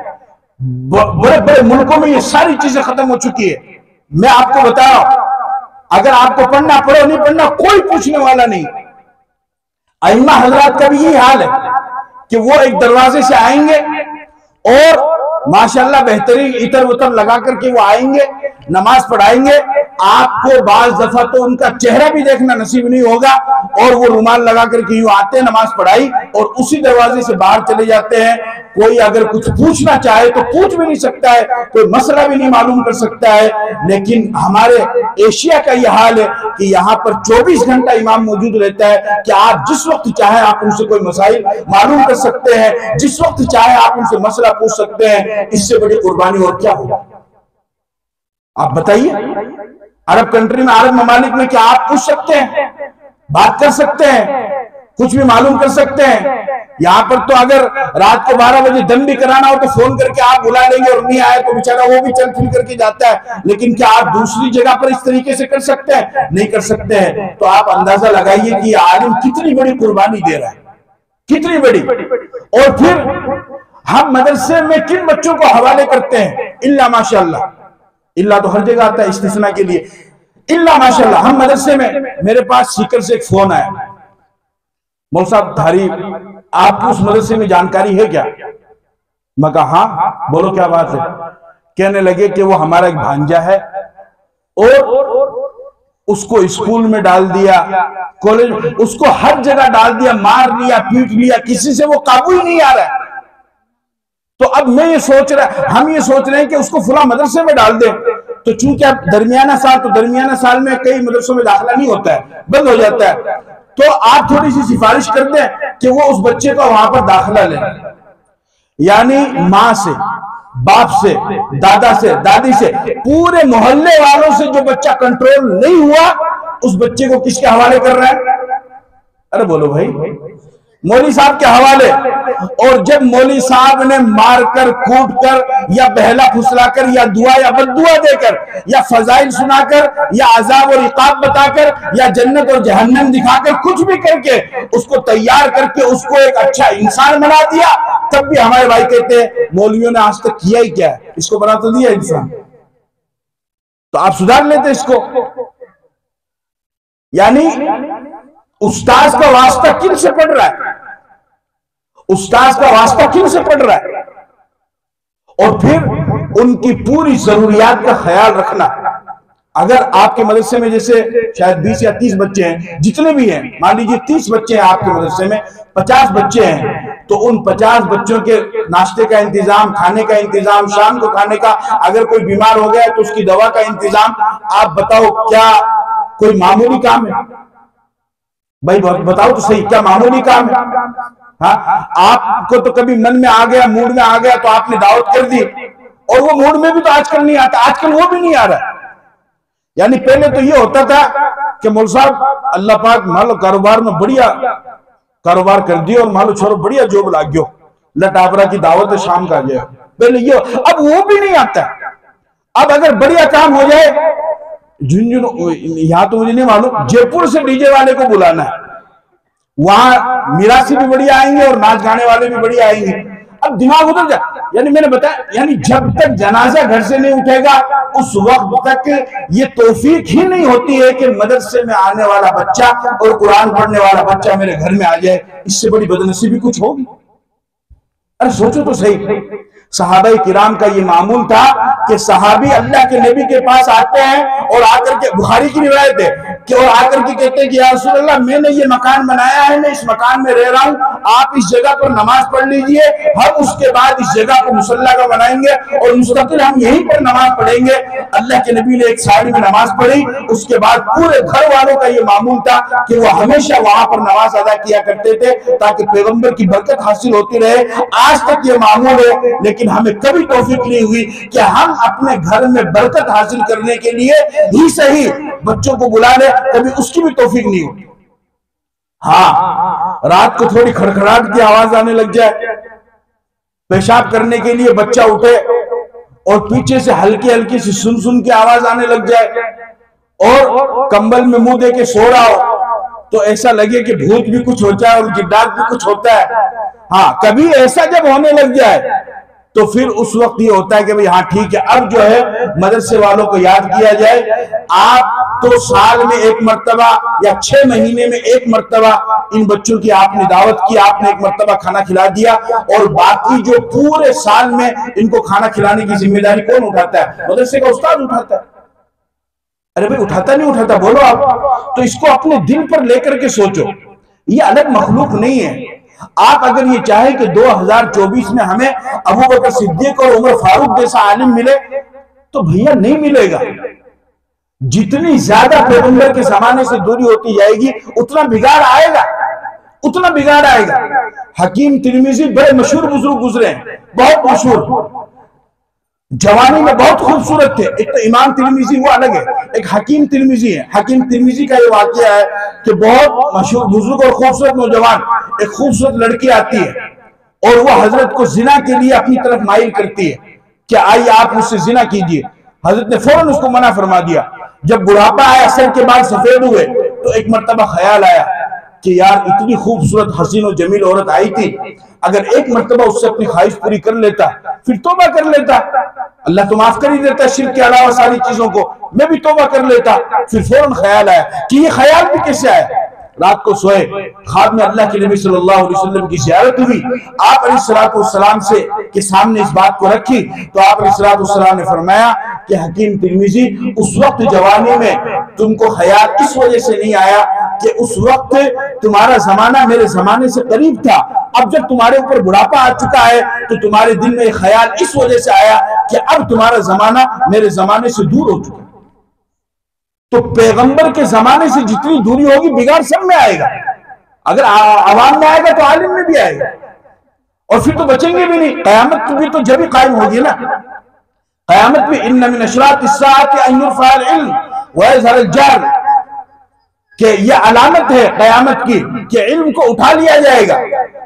बड़े बड़े मुल्कों में ये सारी चीजें खत्म हो चुकी है। मैं आपको बता रहा हूं, अगर आपको पढ़ना पढ़ो, नहीं पढ़ना कोई पूछने वाला नहीं। अइम्मा हजरात का भी यही हाल है कि वो एक दरवाजे से आएंगे और माशाल्लाह बेहतरीन इतर उतर लगा करके वो आएंगे, नमाज पढ़ाएंगे। आपको बाज दफा तो उनका चेहरा भी देखना नसीब नहीं होगा, और वो रुमाल लगा करके यूं आते हैं, नमाज पढ़ाई, और उसी दरवाजे से बाहर चले जाते हैं। कोई अगर कुछ पूछना चाहे तो पूछ भी नहीं सकता है, कोई मसला भी नहीं मालूम कर सकता है। लेकिन हमारे एशिया का यह हाल है कि यहाँ पर 24 घंटा इमाम मौजूद रहता है कि आप जिस वक्त चाहे आप उनसे कोई मसाइल मालूम कर सकते हैं, जिस वक्त चाहे आप उनसे मसला पूछ सकते हैं। इससे बड़ी कुर्बानी और क्या होगा? आप बताइए। अरब कंट्री में, अरब ममालिक में क्या आप पूछ सकते हैं, बात कर सकते हैं, कुछ भी मालूम कर सकते हैं? यहाँ पर तो अगर रात को 12 बजे दम भी कराना हो तो फोन करके आप बुला लेंगे, और नहीं आए तो बेचारा वो भी चल फिर करके जाता है। लेकिन क्या आप दूसरी जगह पर इस तरीके से कर सकते हैं? नहीं कर सकते हैं। तो आप अंदाजा लगाइए कि आलिम कितनी बड़ी कुर्बानी दे रहा है, कितनी बड़ी। और फिर हम मदरसे में किन बच्चों को हवाले करते हैं? इल्ला माशाअल्लाह, इल्ला तो हर जगह आता है इस्तिस्ना के लिए, इल्ला माशाअल्लाह। हम मदरसे में, मेरे पास सीकर से एक फोन आया, मौलवी साहब धारी आपको उस मदरसे में जानकारी है क्या? मैं कहा हाँ, बोलो क्या बात है। कहने लगे कि वो हमारा एक भांजा है और उसको स्कूल में डाल दिया, कॉलेज, उसको हर जगह डाल दिया, मार लिया, पीट लिया, किसी से वो काबू ही नहीं आ रहा है। तो अब मैं ये सोच रहा, हम ये सोच रहे हैं कि उसको फुला मदरसे में डाल दें। तो चूंकि अब दरमियाना साल, तो दरमियाना साल में कई मदरसों में दाखिला नहीं होता है, बंद हो जाता है। तो आप थोड़ी सी सिफारिश कर दें कि वो उस बच्चे का वहां पर दाखिला ले, यानी माँ से, बाप से, दादा से, दादी से, पूरे मोहल्ले वालों से जो बच्चा कंट्रोल नहीं हुआ, उस बच्चे को किसके हवाले कर रहा है? अरे बोलो भाई, मौली साहब के हवाले। और जब मौली साहब ने मारकर, कूटकर या बहला फुसलाकर या दुआ या बद्दुआ देकर या फजाइल सुनाकर या अजाब और इकाब बताकर या जन्नत और जहन्नम दिखाकर कुछ भी करके उसको तैयार करके उसको एक अच्छा इंसान बना दिया, तब भी हमारे भाई कहते हैं मौलवियों ने आज तक किया ही क्या है, इसको बना तो दिया इंसान। तो आप सुधार लेते इसको। यानी उस्ताद का वास्ता किन से पड़ रहा है? उस्ताद का वास्ता किन से पड़ रहा है? और फिर उनकी पूरी जरूरियात का ख्याल रखना। अगर आपके मदरसे में जैसे शायद 20 या 30 बच्चे हैं, जितने भी हैं, मान लीजिए 30 बच्चे हैं आपके मदरसे में, 50 बच्चे हैं, तो उन 50 बच्चों के नाश्ते का इंतजाम, खाने का इंतजाम, शाम को खाने का, अगर कोई बीमार हो गया तो उसकी दवा का इंतजाम, आप बताओ क्या कोई मामूली काम है? भाई बताओ तो सही, क्या मामूली काम है? हाँ, आपको तो कभी मन में आ गया, मूड में आ गया तो आपने दावत कर दी, और वो मूड में भी तो आजकल नहीं आता, आजकल वो भी नहीं आ रहा। यानी पहले तो ये होता था कि मौल साहब अल्लाह पाक मान लो कारोबार में बढ़िया कारोबार कर दियो और मान लो छोरो बढ़िया जॉब लाग गयो, लटाबरा की दावत है शाम का गया, पहले ये, अब वो भी नहीं आता। अब अगर बढ़िया काम हो जाए, झुंझुनू, यहां तो मुझे नहीं मालूम, जयपुर से डीजे वाले को बुलाना है, वहां मिरासी भी बढ़िया आएंगे और नाच गाने वाले भी बढ़िया आएंगे। अब दिमाग उधर जा, यानी मैंने बताया, यानी जब तक जनाजा घर से नहीं उठेगा उस वक्त तक ये तौफीक ही नहीं होती है कि मदरसे में आने वाला बच्चा और कुरान पढ़ने वाला बच्चा मेरे घर में आ जाए। इससे बड़ी बदनसीबी कुछ होगी? अरे सोचो तो सही, सहाबाई किराम का ये मामूल था कि सहाबी अल्लाह के नबी के पास आते हैं और आकर के, बुखारी की रिवायत है कि और आकर के कहते हैं कि या रसूल अल्लाह, मैंने ये मकान बनाया है, मैं इस मकान में रह रहा हूँ, आप इस जगह पर नमाज पढ़ लीजिए, हम उसके बाद इस जगह को मुसल्ला का बनाएंगे और मुस्तकिल हम यहीं पर नमाज पढ़ेंगे। अल्लाह के नबी ने एक साइड में नमाज पढ़ी, उसके बाद पूरे घर वालों का ये मामूल था कि वो हमेशा वहां पर नमाज अदा किया करते थे ताकि पैगंबर की बरकत हासिल होती रहे। आज तक ये मामूल है, लेकिन हमें कभी तौफीक नहीं हुई कि हम अपने घर में बरकत हासिल करने के लिए ही सही बच्चों को बुला ले, कभी उसकी भी तौफीक नहीं होती। हाँ, रात को थोड़ी खड़खड़ाहट की आवाज आने लग जाए, पेशाब करने के लिए बच्चा उठे और पीछे से हल्की हल्की सी सुन सुन की आवाज आने लग जाए और कंबल में मुंह दे के सो रहा हो तो ऐसा लगे कि भूत भी कुछ होता है और जिद्दात भी कुछ होता है। हाँ, कभी ऐसा जब होने लग जाए तो फिर उस वक्त ये होता है कि भाई हाँ ठीक है, अब जो है मदरसे वालों को याद किया जाए। आप तो साल में एक मर्तबा या 6 महीने में एक मर्तबा इन बच्चों की आपने दावत की, आपने एक मर्तबा खाना खिला दिया, और बाकी जो पूरे साल में इनको खाना खिलाने की जिम्मेदारी कौन उठाता है? मदरसे का उस्ताद उठाता है। अरे भाई उठाता नहीं उठाता बोलो आप? तो इसको अपने दिल पर लेकर के सोचो, ये अलग मखलूक नहीं है। आप अगर ये चाहे कि 2024 में हमें अबू बकर सिद्दीक और उमर फारूक जैसा आलिम मिले, तो भैया नहीं मिलेगा। जितनी ज्यादा पैगंबर के जमाने से दूरी होती जाएगी उतना बिगाड़ आएगा, उतना बिगाड़ आएगा। हकीम तिरमिजी बड़े मशहूर बुजुर्ग गुजरे हैं, बहुत मशहूर, जवानी में बहुत खूबसूरत थे। एक तो इमाम तिरमिजी वो अलग है, एक हकीम तिरमिजी है। हकीम तिरमिजी का ये वाकया है कि बहुत मशहूर बुजुर्ग और खूबसूरत नौजवान, एक खूबसूरत लड़की आती है और वो हजरत को जिना के लिए अपनी तरफ माइल करती है कि आइए आप मुझसे जिना कीजिए। हजरत ने फौरन उसको मना फरमा दिया। जब बुढ़ापा आया, सर के बाल सफेद हुए, तो एक मर्तबा ख्याल आया कि यार इतनी खूबसूरत हसीन और जमील औरत आई थी, अगर एक मर्तबा उससे अपनी ख्वाहिश पूरी कर लेता, फिर तौबा कर लेता, अल्लाह तो माफ कर ही देता शिर्क के अलावा सारी चीजों को, मैं भी तौबा कर लेता। फिर फौरन ख्याल आया कि ये ख्याल भी कैसे आया? रात को सोए, ख्वाब में अल्लाह के नबी सल्लल्लाहु अलैहि वसल्लम की ज़ियारत हुई, आप अलैहिस्सलाम से के सामने इस बात को रखी, तो आप अलैहिस्सलाम ने फरमाया कि हकीम तिरमिजी, उस वक्त जवानी में तुमको ख्याल इस वजह से नहीं आया कि उस वक्त तुम्हारा जमाना मेरे जमाने से करीब था, अब जब तुम्हारे ऊपर बुढ़ापा आ चुका है तो तुम्हारे दिल में ख्याल इस वजह से आया कि अब तुम्हारा जमाना मेरे जमाने से दूर हो चुका। तो पैगंबर के जमाने से जितनी दूरी होगी बिगाड़ सब में आएगा। अगर आवाम में आएगा तो आलिम में भी आएगा, और फिर तो बचेंगे भी नहीं। कयामत भी तो जब ही कायम होगी ना। कयामत में इन्न मिन अशरात अस्साअति अन युरफअल इल्म व यज़हरल जहल, कि यह अलामत है कयामत की कि इल्म को उठा लिया जाएगा।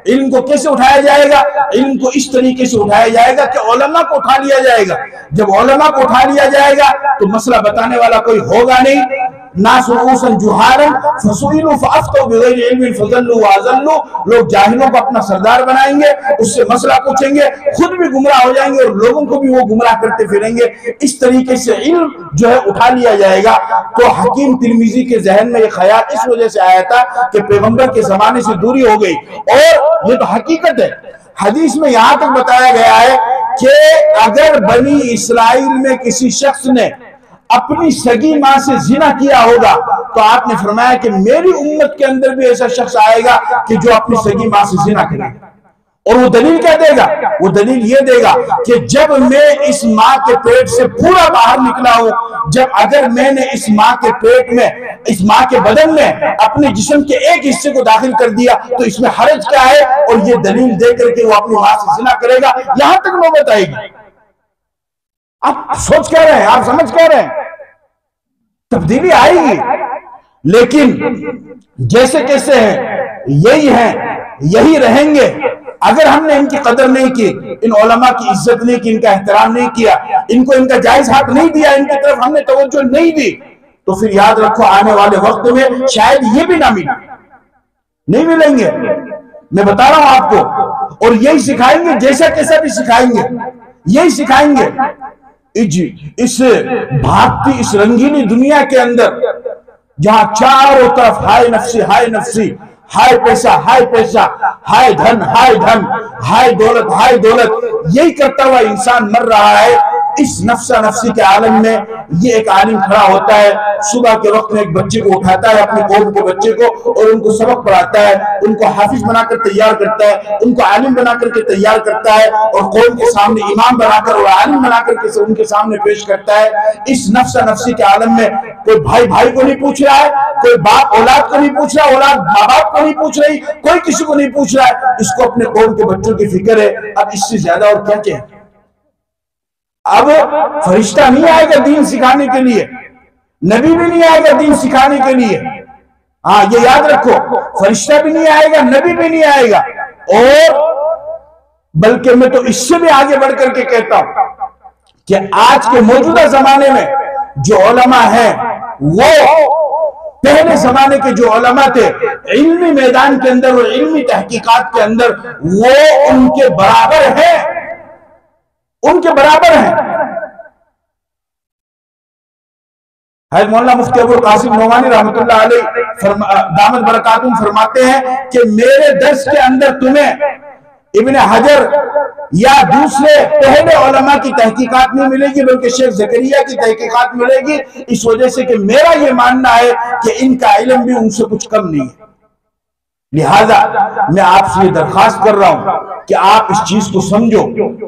इल्म को कैसे उठाया जाएगा? इल्म को इस तरीके से उठाया जाएगा कि उलमा को उठा लिया जाएगा। जब उलमा को उठा लिया जाएगा तो मसला बताने वाला कोई होगा नहीं। लोग जाहिलों को अपना सरदार बनाएंगे, उससे मसला पूछेंगे, खुद भी गुमराह हो जाएंगे और लोगों को भी वो गुमराह करते फिरेंगे। इस तरीके से इल्म जो है उठा लिया जाएगा। तो हकीम तिरमिजी के जहन में ये ख्याल इस वजह से आया था कि पैगंबर के जमाने से दूरी हो गई, और ये तो हकीकत है। हदीस में यहां तक बताया गया है कि अगर बनी इस्राइल में किसी शख्स ने अपनी सगी मां से जिना किया होगा तो आपने फरमाया कि मेरी उम्मत के अंदर भी ऐसा शख्स आएगा कि जो अपनी सगी मां से जिना करेगा। और वो दलील क्या देगा? वो दलील ये देगा कि जब मैं इस मां के पेट से पूरा बाहर निकला हूं, जब अगर मैंने इस मां के पेट में, इस मां के बदन में अपने जिस्म के एक हिस्से को दाखिल कर दिया तो इसमें हर्ज क्या है? और ये दलील देकर के वो अपनी मां से जिना करेगा। यहां तक नौबत आएगी। आप सोच क्या रहे हैं? आप समझ क्या रहे हैं? तब्दीली आएगी, लेकिन जैसे कैसे हैं यही हैं, यही रहेंगे। अगर हमने इनकी कदर नहीं की, इन उलमा की इज्जत नहीं की, इनका एहतराम नहीं किया, इनको इनका जायज हक नहीं दिया, इनकी तरफ हमने तवज्जो नहीं दी, तो फिर याद रखो आने वाले वक्त में शायद ये भी ना मिले, नहीं मिलेंगे। मैं बता रहा हूं आपको। और यही सिखाएंगे, जैसा कैसा भी सिखाएंगे, यही सिखाएंगे। इस भागती इस रंगीनी दुनिया के अंदर जहां चारों तरफ हाय नफ्सी, हाय नफ्सी, हाय पैसा, हाय पैसा, हाय धन, हाय धन, हाय दौलत, हाय दौलत, यही करता हुआ इंसान मर रहा है। इस नफ्सा नफ्सी के आलम में ये एक आलिम खड़ा होता है, सुबह के वक्त में एक बच्चे को उठाता है, अपने कौम के बच्चे को, और उनको सबक पढ़ाता है, उनको हाफिज बनाकर तैयार करता है, उनको आलिम बनाकर के तैयार करता है, और कौम के सामने इमाम बनाकर और आलिम बनाकर के उनके सामने पेश करता है। इस नफ्सा नफ्सी के आलम में कोई भाई भाई को नहीं पूछ रहा है, कोई बाप औलाद को नहीं पूछ रहा, औलाद माँ बाप को नहीं पूछ रही, कोई किसी को नहीं पूछ रहा है। इसको अपने कौम के बच्चों की फिक्र है। अब इससे ज्यादा और क्या चाहिए? अब फरिश्ता नहीं आएगा दीन सिखाने के लिए, नबी भी नहीं आएगा दीन सिखाने के लिए। हाँ, ये याद रखो, फरिश्ता भी नहीं आएगा, नबी भी नहीं आएगा। और बल्कि मैं तो इससे भी आगे बढ़ करके कहता हूं कि आज के मौजूदा जमाने में जो उलमा है, वो पहले जमाने के जो उलमा थे इल्मी मैदान के अंदर और इल्मी तहकीकात के अंदर, वो उनके बराबर है, उनके बराबर हैं। हज़रत मौलाना मुफ्ती अबुल कासिम नोमानी रहमतुल्लाह अलैह दामत बरकातुहुम फरमाते हैं कि मेरे दर्स के अंदर तुम्हें इब्ने हजर या दूसरे पहले उलमा की तहकीकात नहीं मिलेगी, बल्कि शेख ज़करिया की तहकीकात मिलेगी। इस वजह से कि मेरा यह मानना है कि इनका इल्म भी उनसे कुछ कम नहीं है। लिहाजा मैं आपसे ये दरखास्त कर रहा हूं कि आप इस चीज को समझो,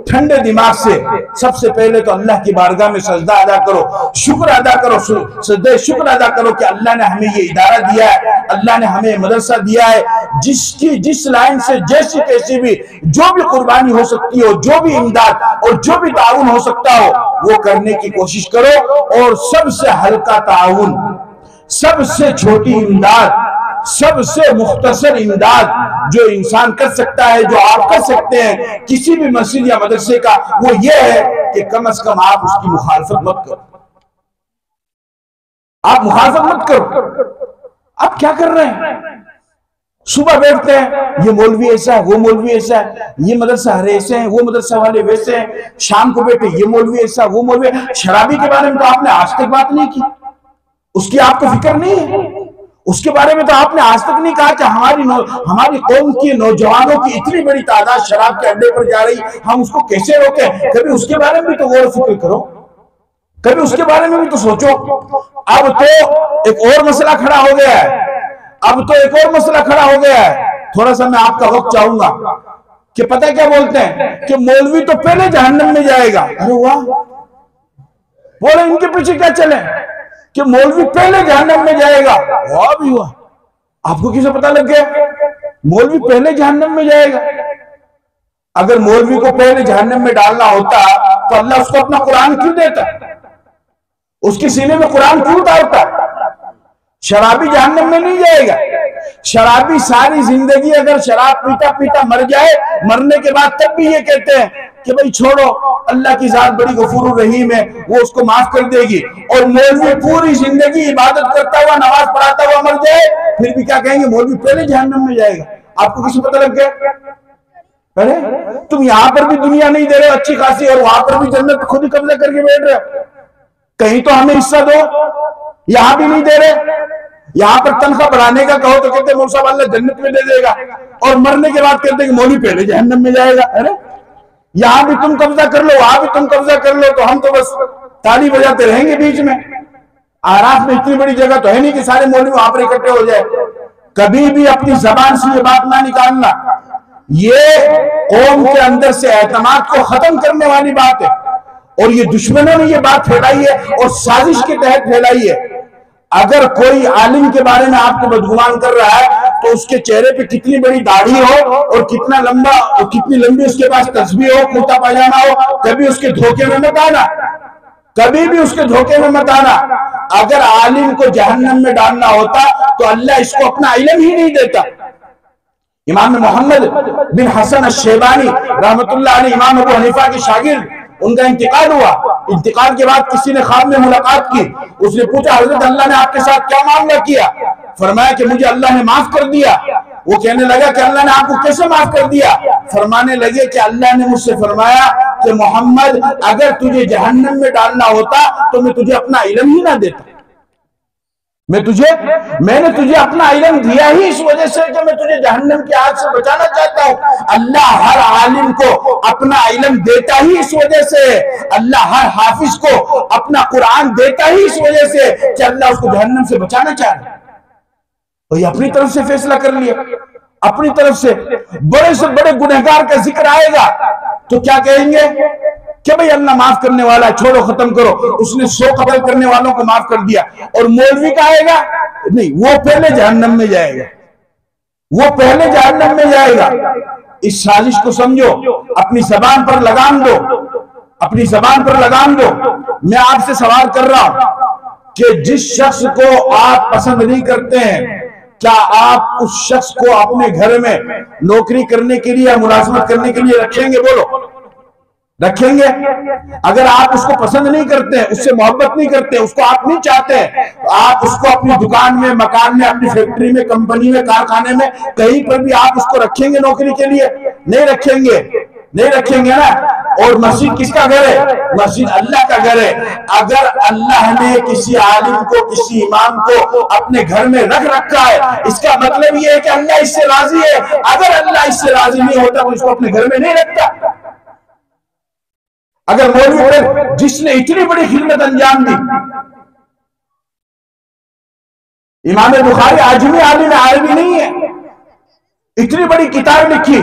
ठंडे दिमाग से। सबसे पहले तो अल्लाह की बारगाह में सजदा अदा करो, शुक्र अदा करो, सजदे शुक्र अदा करो कि अल्लाह ने हमें ये इदारा दिया है, अल्लाह ने हमें मदरसा दिया है। जिसकी जिस लाइन से जैसी कैसी भी जो भी कुर्बानी हो सकती हो, जो भी इमदाद और जो भी ताउन हो सकता हो, वो करने की कोशिश करो। और सबसे हल्का ताउन, सबसे छोटी इमदाद, सबसे मुख्तसर इमदाद जो इंसान कर सकता है, जो आप कर सकते हैं किसी भी मस्जिद या मदरसे का, वो ये है कि कम से कम आप उसकी मुखालफत मत करो। आप मुखालफत मत करो। आप क्या कर रहे हैं? सुबह बैठते हैं, ये मौलवी ऐसा है, वो मौलवी ऐसा है, ये मदरसा हरे ऐसे हैं, वो मदरसा वाले वैसे हैं। शाम को बैठे, ये मौलवी ऐसा, वो मौलवी। शराबी के बारे में तो आपने आज तक बात नहीं की, उसकी आपको फिक्र नहीं है। उसके बारे में तो आपने आज तक नहीं कहा कि हमारी कौम के नौजवानों की इतनी बड़ी तादाद शराब के अड्डे पर जा रही, हम उसको कैसे रोके। कभी उसके बारे में भी तो गौर फिक्र करो, कभी उसके बारे में भी तो सोचो। अब तो एक और मसला खड़ा हो गया है, अब तो एक और मसला खड़ा हो गया है। थोड़ा सा मैं आपका वक्त चाहूंगा कि पता क्या बोलते हैं कि मौलवी तो पहले जहन्नम में जाएगा। अरे वाह, बोले इनके पीछे क्या चले, कि मौलवी पहले जहन्नम में जाएगा। वाह भी हुआ, आपको किसे पता लग गया मौलवी पहले जहन्नम में जाएगा? अगर मौलवी को पहले जहन्नम में डालना होता तो अल्लाह उसको अपना कुरान क्यों देता? उसके सीने में कुरान क्यों उतारता? शराबी जहन्नम में नहीं जाएगा। शराबी सारी जिंदगी अगर शराब पीता पीता मर जाए, मरने के बाद तब भी ये कहते हैं कि भाई छोड़ो, अल्लाह की जात बड़ी गफूर रहीम है, वो उसको माफ कर देगी। और मौलवी पूरी जिंदगी इबादत करता हुआ, नमाज पढ़ाता हुआ मर जाए, फिर भी क्या कहेंगे? मौलवी पहले जहन्नम में जाएगा। आपको किसी पता लग गया? अरे तुम यहां पर भी दुनिया नहीं दे रहे अच्छी खासी, और वहां पर भी जन्नत खुद ही कब्जा करके बैठ रहे। कहीं तो हमें हिस्सा दो, यहां भी नहीं दे रहे। यहां पर तनख्वाह बढ़ाने का कहो तो कहते मौलवी साहब अल्लाह जन्नत में दे देगा, और मरने के बाद कहते हैं कि मौलवी पहले जहन्नम में जाएगा। अरे यहां भी तुम कब्जा कर लो, वहां भी तुम कब्जा कर लो, तो हम तो बस ताली बजाते रहेंगे बीच में। आराफ में इतनी बड़ी जगह तो है नहीं कि सारे मौलवी वहां पर इकट्ठे हो जाए। कभी भी अपनी जबान से ये बात ना निकालना, ये कौम के अंदर से एतमाद को खत्म करने वाली बात है। और ये दुश्मनों ने ये बात फैलाई है और साजिश के तहत फैलाई है। अगर कोई आलिम के बारे में आपको बदगुमान कर रहा है तो उसके चेहरे पे कितनी बड़ी दाढ़ी हो और कितना लंबा और कितनी लंबी उसके पास तस्बीह हो, कुर्ता पायजामा हो, कभी उसके धोखे में मत आना, कभी भी उसके धोखे में मत आना। अगर आलिम को जहन्नम में डालना होता तो अल्लाह इसको अपना इल्म ही नहीं देता। इमाम मोहम्मद बिन हसन अश-शेबानी रहमतुल्लाह अलैह, इमाम अबू हनीफा के शागिर्द, उनका इंतकाल हुआ। इंतकाल के बाद किसी ने ख्वाब में मुलाकात की। उसने पूछा, हजरत अल्लाह ने आपके साथ क्या मामला किया? फरमाया कि मुझे अल्लाह ने माफ कर दिया। वो कहने लगा कि अल्लाह ने आपको कैसे माफ कर दिया? फरमाने लगे कि अल्लाह ने मुझसे फरमाया कि मोहम्मद अगर तुझे जहन्नम में डालना होता तो मैं तुझे अपना इल्म ही ना देता। मैंने तुझे अपना इल्म दिया ही इस वजह से कि मैं तुझे जहन्नम की आग से बचाना चाहता हूं। अल्लाह हर आलिम को अपना इल्म देता ही इस वजह से, अल्लाह हर हाफिज को अपना कुरान देता ही इस वजह से कि अल्लाह उसको जहन्नम से बचाना चाह रहा है। और ये अपनी तरफ से फैसला कर लिया, अपनी तरफ से। बड़े से बड़े गुनहगार का जिक्र आएगा तो क्या कहेंगे कि भाई अल्लाह माफ करने वाला है, छोड़ो, खत्म करो, उसने 100 कत्ल करने वालों को माफ कर दिया। और मौलवी का आएगा नहीं, वो पहले जहन्नम में जाएगा, वो पहले जहन्नम में जाएगा। इस साजिश को समझो, अपनी जबान पर लगाम दो, अपनी जबान पर लगाम दो। मैं आपसे सवाल कर रहा हूं कि जिस शख्स को आप पसंद नहीं करते हैं, क्या आप उस शख्स को अपने घर में नौकरी करने के लिए या मुलाजमत करने के लिए रखेंगे? बोलो, रखेंगे? अगर आप उसको पसंद नहीं करते हैं, उससे मोहब्बत नहीं करते, उसको आप नहीं चाहते हैं, आप उसको अपनी दुकान में, मकान में, अपनी फैक्ट्री में, कंपनी में, कारखाने में, कहीं पर भी आप उसको रखेंगे नौकरी के लिए? नहीं रखेंगे, नहीं रखेंगे ना। और मस्जिद किसका घर है? मस्जिद अल्लाह का घर है। अगर अल्लाह ने किसी आलिम को, किसी इमाम को अपने घर में रख रखा है, इसका मतलब ये है कि अल्लाह इससे राजी है। अगर अल्लाह इससे राजी नहीं होता तो इसको अपने घर में नहीं रखता। अगर मौलवी पर जिसने इतनी बड़ी खिदमत अंजाम दी, इमाम बुखारी आजमी आलिम अरबी नहीं है, इतनी बड़ी किताब लिखी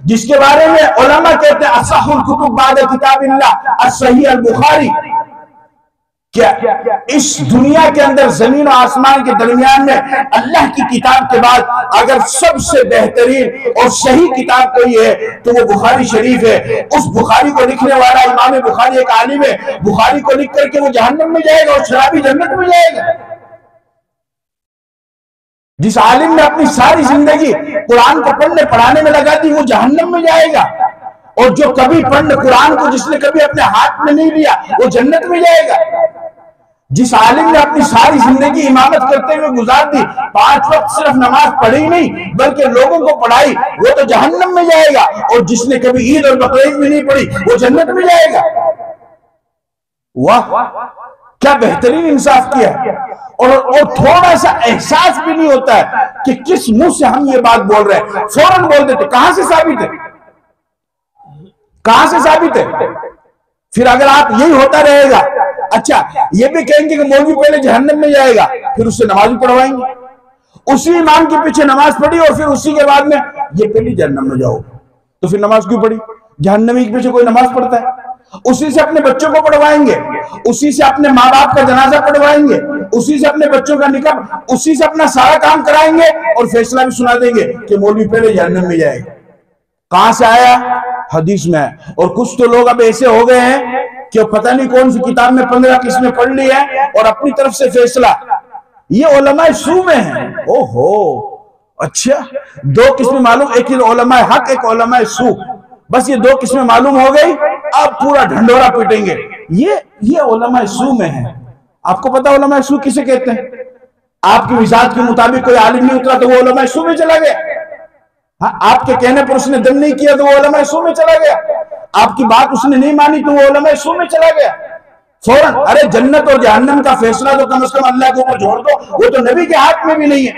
जिसके बारे में उलमा कहते हैं असहुल कुतुब बाद किताबिल्लाह अस्सहीह अल बुखारी। क्या इस दुनिया के अंदर जमीन और आसमान के दरमियान में अल्लाह की किताब के बाद अगर सबसे बेहतरीन और सही किताब कोई है तो वो बुखारी शरीफ है। उस बुखारी को लिखने वाला इमाम बुखारी एक आलिम है। बुखारी को लिख करके वो जहन्नम में जाएगा और शराबी जन्नत में जाएगा। जिस आलिम ने अपनी सारी जिंदगी कुरान को पढ़ने पढ़ाने में लगा दी वो जहन्नम में जाएगा। और जो कभी पढ़ने कुरान को जिसने कभी अपने हाथ में नहीं लिया वो जन्नत में जाएगा। जिस आलिम ने अपनी सारी जिंदगी इमामत करते हुए गुजार दी, 5 वक्त सिर्फ नमाज पढ़ी नहीं बल्कि लोगों को पढ़ाई, वो तो जहन्नम में जाएगा। और जिसने कभी ईद और बकरीद भी नहीं पढ़ी वो जन्नत में जाएगा। वाह, क्या बेहतरीन इंसाफ किया। और थोड़ा सा एहसास भी नहीं होता है कि किस मुंह से हम ये बात बोल रहे हैं, फौरन बोल देते। कहां से साबित है? कहां से साबित है? फिर अगर आप यही होता रहेगा, अच्छा ये भी कहेंगे कि मौलवी पहले जहन्नम में जाएगा, फिर उससे नमाज भी पढ़वाएंगे, उसी इमाम के पीछे नमाज पढ़ी और फिर उसी के बाद में ये पहले जहन्नम में जाओ, तो फिर नमाज क्यों पढ़ी? जहन्नमी के पीछे कोई नमाज पढ़ता है? उसी से अपने बच्चों को पढ़वाएंगे, उसी से अपने माँ बाप का जनाजा पढ़वाएंगे, उसी से अपने बच्चों का निकाह, उसी से अपना सारा काम कराएंगे और फैसला भी सुना देंगे कि मौलवी पहले जहन्नम में जाएगा। कहां से आया? हदीस में है। और कुछ तो लोग अब ऐसे हो गए हैं कि पता नहीं कौन सी किताब में 15 किस्में पढ़ ली है और अपनी तरफ से फैसला। ये उलमाए सू में है। ओहो, अच्छा, 2 किस्में मालूम, एक ही उलमाए हक, एक उलमाए सू। बस ये 2 किस्में मालूम हो गई, अब पूरा ढंडोरा पीटेंगे। ये उलमाए सू में है। आपको पता उलमाए सू किसे कहते हैं? आपकी मिजाज के मुताबिक कोई आलिम नहीं उतरा तो वो उलमाए सू में चला गया। हाँ, आपके कहने पर उसने दम नहीं किया तो वो उलमाए सू में चला गया। आपकी बात उसने नहीं मानी तो वो उलमाए सू में चला गया फौरन। अरे जन्नत और जहन्नम का फैसला तो कम से कम अल्लाह के ऊपर छोड़ दो, वो तो नबी के हाथ में भी नहीं है,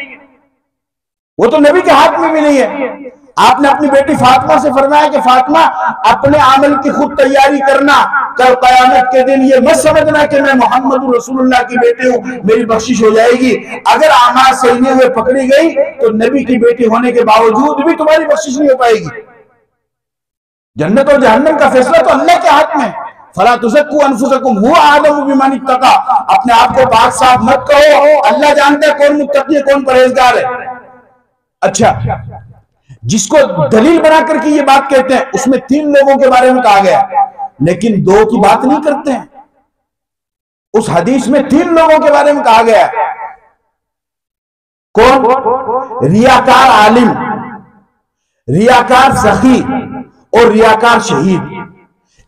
वो तो नबी के हाथ में भी नहीं है। आपने अपनी बेटी फातिमा से फरमाया कि फातिमा अपने अमल की खुद तैयारी करना, कल कयामत के दिन ये मत समझना कि मैं मोहम्मद रसूलुल्लाह की बेटी हूं, मेरी बख्शिश हो जाएगी। अगर आमाज सही नहीं हुए पकड़ी गई तो नबी की बेटी होने के बावजूद भी तुम्हारी बख्शिश नहीं हो पाएगी। जन्नत और जहन्नम का फैसला तो अल्लाह के हाथ में। फला तुज़क्कू अनफुसकुम हुवा आलमु बिमन इत्तका। अपने आप को पाक साफ मत कहो, अल्लाह जानता है कौन मुत्तकी है कौन परहेजगार है। अच्छा, जिसको दलील बना करके ये बात कहते हैं उसमें 3 लोगों के बारे में कहा गया, लेकिन 2 की बात नहीं करते हैं। उस हदीस में 3 लोगों के बारे में कहा गया है। कौन? रियाकार आलिम, रियाकार सखी और रियाकार शहीद।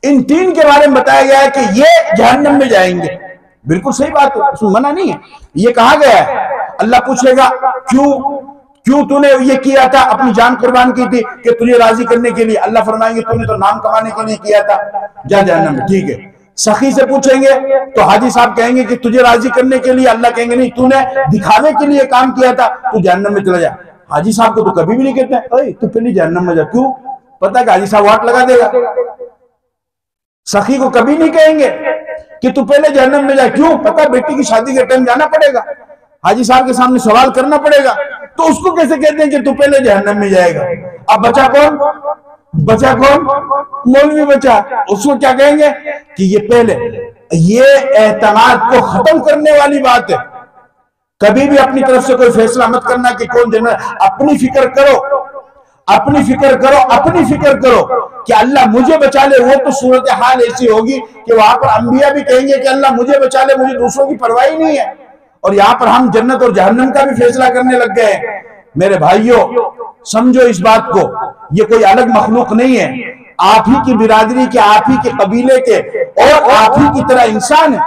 इन 3 के बारे में बताया गया है कि ये जहन्नम में जाएंगे। बिल्कुल सही बात है, उसमें मना नहीं है। ये कहा गया है। अल्लाह पूछेगा क्यों तूने ये किया था, अपनी जान कुर्बान की थी कि तुझे राजी करने के लिए। अल्लाह फरमाएंगे तूने तो नाम कमाने के लिए किया था, जा जहन्नम में। ठीक है। सखी से पूछेंगे तो हाजी साहब कहेंगे कि तुझे राजी करने के लिए। अल्लाह कहेंगे नहीं, तूने दिखावे के लिए काम किया था, तू जहन्नम में चला जा। हाजी साहब को तो कभी भी नहीं कहते तू पहले जहन्नम में जा। क्यों? पता है कि हाजी साहब वाट लगा देगा। सखी को कभी नहीं कहेंगे कि तू पहले जहन्नम में जा। क्यों? पता बेटी की शादी के टाइम जाना पड़ेगा, हाजी साहब के सामने सवाल करना पड़ेगा, तो उसको कैसे कहते हैं कि तू पहले जहन्नम में जाएगा। अब बचा कौन? बचा कौन? मौलवी बचा। उसको क्या कहेंगे कि ये पहले, ये एतमाद को खत्म करने वाली बात है। कभी भी अपनी तरफ से कोई फैसला मत करना कि कौन जन्नत। अपनी फिक्र करो, अपनी फिक्र करो, अपनी फिक्र करो कि अल्लाह मुझे बचा ले। वो तो सूरत हाल ऐसी होगी कि वहां पर अंबिया भी कहेंगे कि अल्लाह मुझे बचा ले, मुझे दूसरों की परवाह ही नहीं है। और यहां पर हम जन्नत और जहन्नम का भी फैसला करने लग गए। मेरे भाइयों, समझो इस बात को, ये कोई अलग मखलूक नहीं है, आप ही की बिरादरी के, आप ही के कबीले के और आप ही की तरह इंसान है।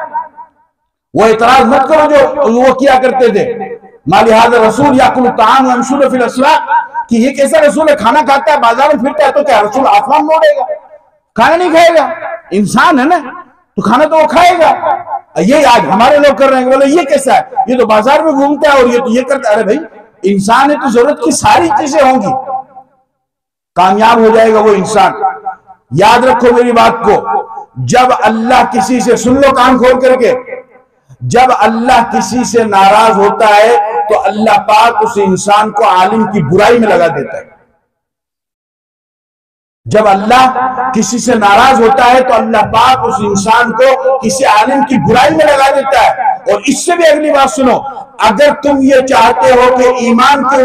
वो इतराज मत करो जो वो किया करते थे, मालिहाज़ा रसूल याकुलु ताआम व यमशू फिल अस्वाक़, कि ये कैसा रसूल है, खाना खाता है बाजार में फिरता है, तो क्या रसूल आसमान में उड़ेगा? खाना नहीं खाएगा, इंसान है ना, तो खाना तो वो खाएगा। ये आज हमारे लोग कर रहे हैं, बोले ये कैसा है, ये तो बाजार में घूमता है और ये तो ये करता है। अरे भाई, इंसान है तो जरूरत की सारी चीजें होंगी, कामयाब हो जाएगा वो इंसान। याद रखो मेरी बात को, जब अल्लाह किसी से, सुन लो कान खोल करके, जब अल्लाह किसी से नाराज होता है तो अल्लाह पाक उस इंसान को आलिम की बुराई में लगा देता है। जब अल्लाह किसी से नाराज होता है तो अल्लाह पाक उस इंसान को किसी आलिम की बुराई में लगा देता है। और इससे भी अगली बात सुनो, अगर तुम ये चाहते हो कि ईमान के